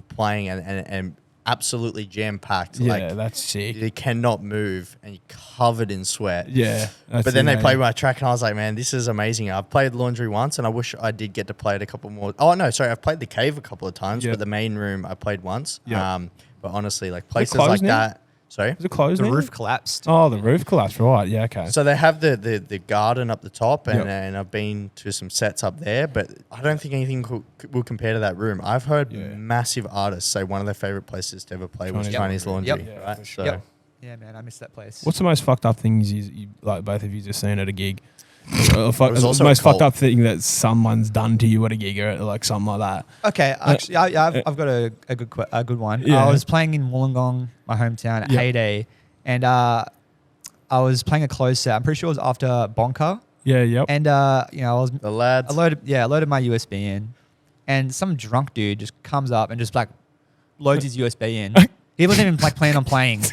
playing and absolutely jam packed. Yeah, Like that's sick. you cannot move and you're covered in sweat. Yeah. That's But then they amazing. played my track, and I was like, man, this is amazing. I've played Laundry once, and I wish I did get to play it a couple more. Oh, no, sorry. I've played the Cave a couple of times, Yeah. but the main room I played once. Yeah. But honestly, like places closed like now? that. Sorry? Is it closed The now? roof collapsed. Oh, the roof collapsed. Right. Yeah. Okay. So they have the garden up the top, and, Yep. and I've been to some sets up there, but I don't think anything will compare to that room. I've heard Yeah. massive artists say one of their favorite places to ever play was Chinese Chinese Laundry. Laundry. Yep. Yeah, Right? for So Yep. Yeah, man, I miss that place. What's the most fucked up things you like both of you just seen at a gig? was The also most a fucked cult. up thing that someone's done to you at a gig or like something like that. Okay, actually, I've got a good one. Yeah. I was playing in Wollongong, my hometown, at Yep. Heyday, and I was playing a closed set. I'm pretty sure it was after Bonker, Yeah. Yep. and you know, the lads. I loaded my USB in, and some drunk dude just comes up and just like loads his USB in. He wasn't even like planning on playing.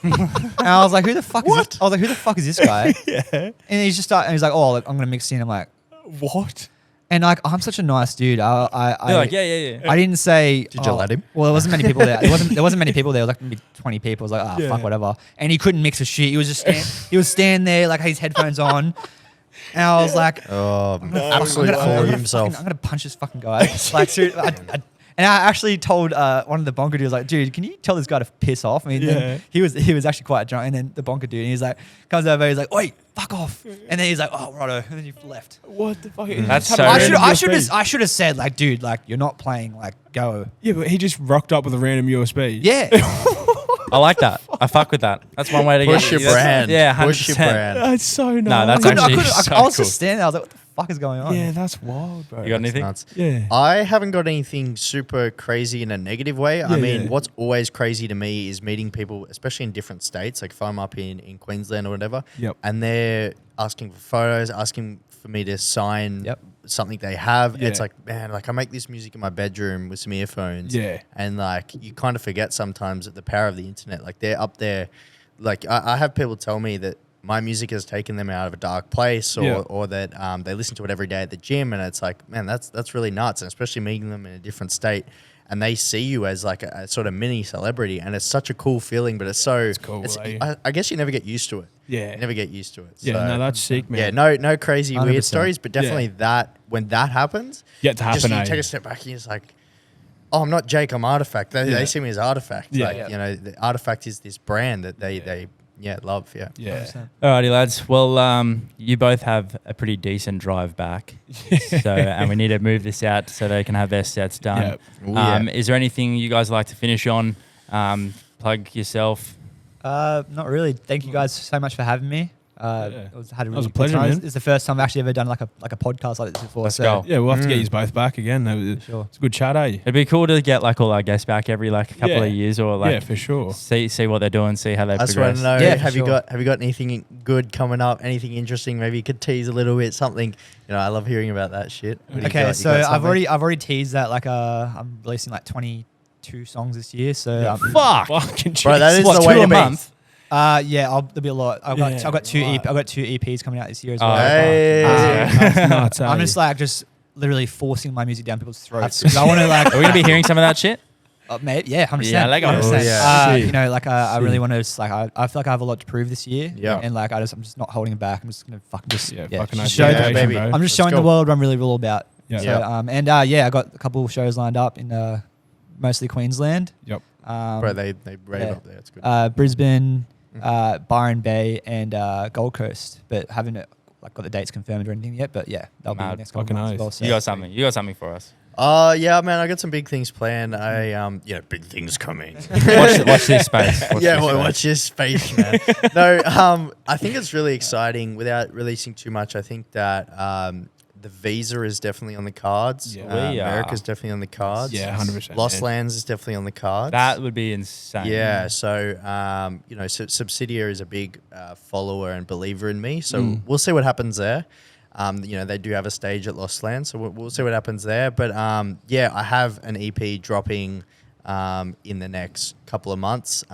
And I was like, who the fuck is this? I was like, who the fuck is this guy? yeah. And he's just and he's like, oh, like, I'm gonna mix in. I'm like, What? and like I'm such a nice dude. They're like, yeah. I didn't say. Did you let him? Well, there wasn't many people there. There wasn't many people there. There was like maybe 20 people. I was like, oh Yeah. fuck, whatever. And he couldn't mix a shit. He was just he was standing there like his headphones on, and I was like, Oh, I'm absolute gonna- fool I'm of gonna himself. fucking- I'm gonna punch this fucking guy. Like, seriously, and I actually told one of the bonker dudes, like, dude, can you tell this guy to piss off? I mean, Yeah. then he was actually quite drunk, and then the bonker dude, and he's like, comes over, he's like, wait, fuck off, and then he's like, oh, righto, and then you left. What the fuck? That's Just so have a random random I USB. should have said, like, dude, like, you're not playing, like, go. Yeah, but he just rocked up with a random USB. Yeah. I like that. I fuck with that. That's one way to Push get your brand. Yeah, 100%. Push your brand. That's so nice. No, that's I actually was so just standing there. I was like, what the fuck is going on? Yeah, that's wild, bro. You got anything? Nuts. Yeah. I haven't got anything super crazy in a negative way. I Yeah, mean, yeah. what's always crazy to me is meeting people, especially in different states. Like if I'm up in Queensland or whatever, Yep. and they're asking for photos, asking for me to sign Yep. something they have. Yeah. It's like, man, like I make this music in my bedroom with some earphones. Yeah. And like you kind of forget sometimes the power of the internet. Like they're up there. Like I have people tell me that my music has taken them out of a dark place, or, Yeah. or that they listen to it every day at the gym, and it's like, man, that's really nuts, and especially meeting them in a different state, and they see you as like a sort of mini celebrity, and it's such a cool feeling, but it's so It's cool, eh? I guess you never get used to it. Yeah. You never get used to it. Yeah, So, no, that's sick, man. yeah, no crazy 100%. weird stories, but definitely that when that happens, Yet to just happen, you eh? take a step back and you're just like, oh, I'm not Jake, I'm Artifact. They Yeah. see me as Artifact. Yeah. Like, you know, the Artifact is this brand that they love. Yeah. Yeah. 100%. Alrighty, lads. Well, you both have a pretty decent drive back, so and we need to move this out so they can have their sets done. Yep. Ooh, yeah. Is there anything you guys like to finish on? Plug yourself. Not really. Thank you guys so much for having me. Yeah. It was had a That really was a good pleasure, time. man. It's the first time I've actually ever done like a podcast like this before. Let's so go. Yeah, we'll have to get you both back again. Sure. It's a good chat, eh? It'd be cool to get like all our guests back every like a couple Yeah. of years, or like Yeah, for sure. see what they're doing, see how they I just want progress. to know, Yeah, for have you sure. got anything good coming up? Anything interesting? Maybe you could tease a little bit, something. You know, I love hearing about that shit. What do you Okay, got? You so got I've something? already teased that like I'm releasing like 22 songs this year. So Fuck. Fucking Bro, that is What, the way 2 to a be. month? yeah, there'll be a lot. I've got two EPs coming out this year as well. Hey. That's nuts, eh? I'm just literally forcing my music down people's throats because I want to like. Are we gonna be hearing some of that shit? Mate, yeah, 100%. Yeah, like, oh, 100%. yeah. You know, like I really Sick. want to like I feel like I have a lot to prove this year. Yeah. And like I'm just not holding it back. I'm just gonna fucking just Yeah, yeah, fucking just show Yeah, dedication, baby. bro. I'm just Let's showing go. the world what I'm really all about. Yeah. So, Yeah. yeah, I got a couple of shows lined up in mostly Queensland. Yep. Bro, they rave yeah. up there. It's good. Brisbane, Byron Bay, and Gold Coast, but haven't like got the dates confirmed or anything yet. But yeah, that'll be Mad. the next couple of Fucking months as nice. well. So. You got something. You got something for us. Yeah, man, I got some big things planned. Big things coming. Watch this space. Watch this space, man. No, I think it's really exciting. Without releasing too much, I think that the visa is definitely on the cards. Yeah. We are. America's definitely on the cards. Yeah, 100%. Lost man. Lands is definitely on the cards. That would be insane. Yeah, so Subsidiary is a big follower and believer in me. So we'll see what happens there. They do have a stage at Lost Lands, so we'll see what happens there. But I have an EP dropping in the next couple of months.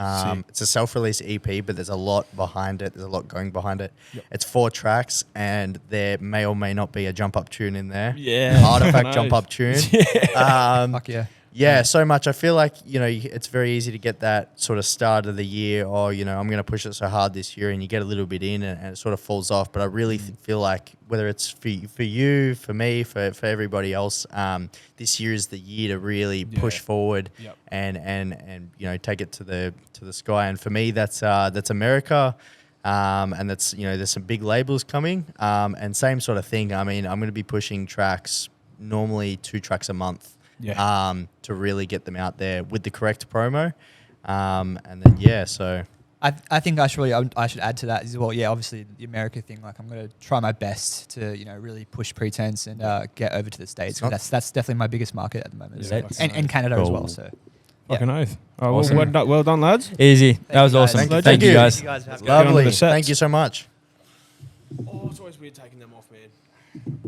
It's a self-release EP, but there's a lot behind it. There's a lot going behind it. Yep. It's 4 tracks, and there may or may not be a jump up tune in there. Yeah. Artifact Nice. jump up tune. Fuck yeah. Yeah, so much. I feel like, it's very easy to get that sort of start of the year, or, I'm going to push it so hard this year, and you get a little bit in and it sort of falls off. But I really feel like whether it's for you, for me, for everybody else, this year is the year to really push forward and take it to the sky. And for me, that's America. And that's, there's some big labels coming. And same sort of thing. I mean, I'm going to be pushing tracks, normally 2 tracks a month. To really get them out there with the correct promo. And then, so. I think I should add to that as well. Yeah, obviously the America thing, like I'm going to try my best to, really push Pretence and get over to the States. That's definitely my biggest market at the moment. So. And Canada as well. So. Fucking oath. Oh, Awesome. well done, lads. Easy. That was awesome. Thank you guys. Lovely. Thank you so much. Oh, it's always weird taking them off, man.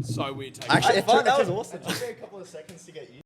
So weird taking Actually, them off. that was awesome. It took me a couple of seconds to get used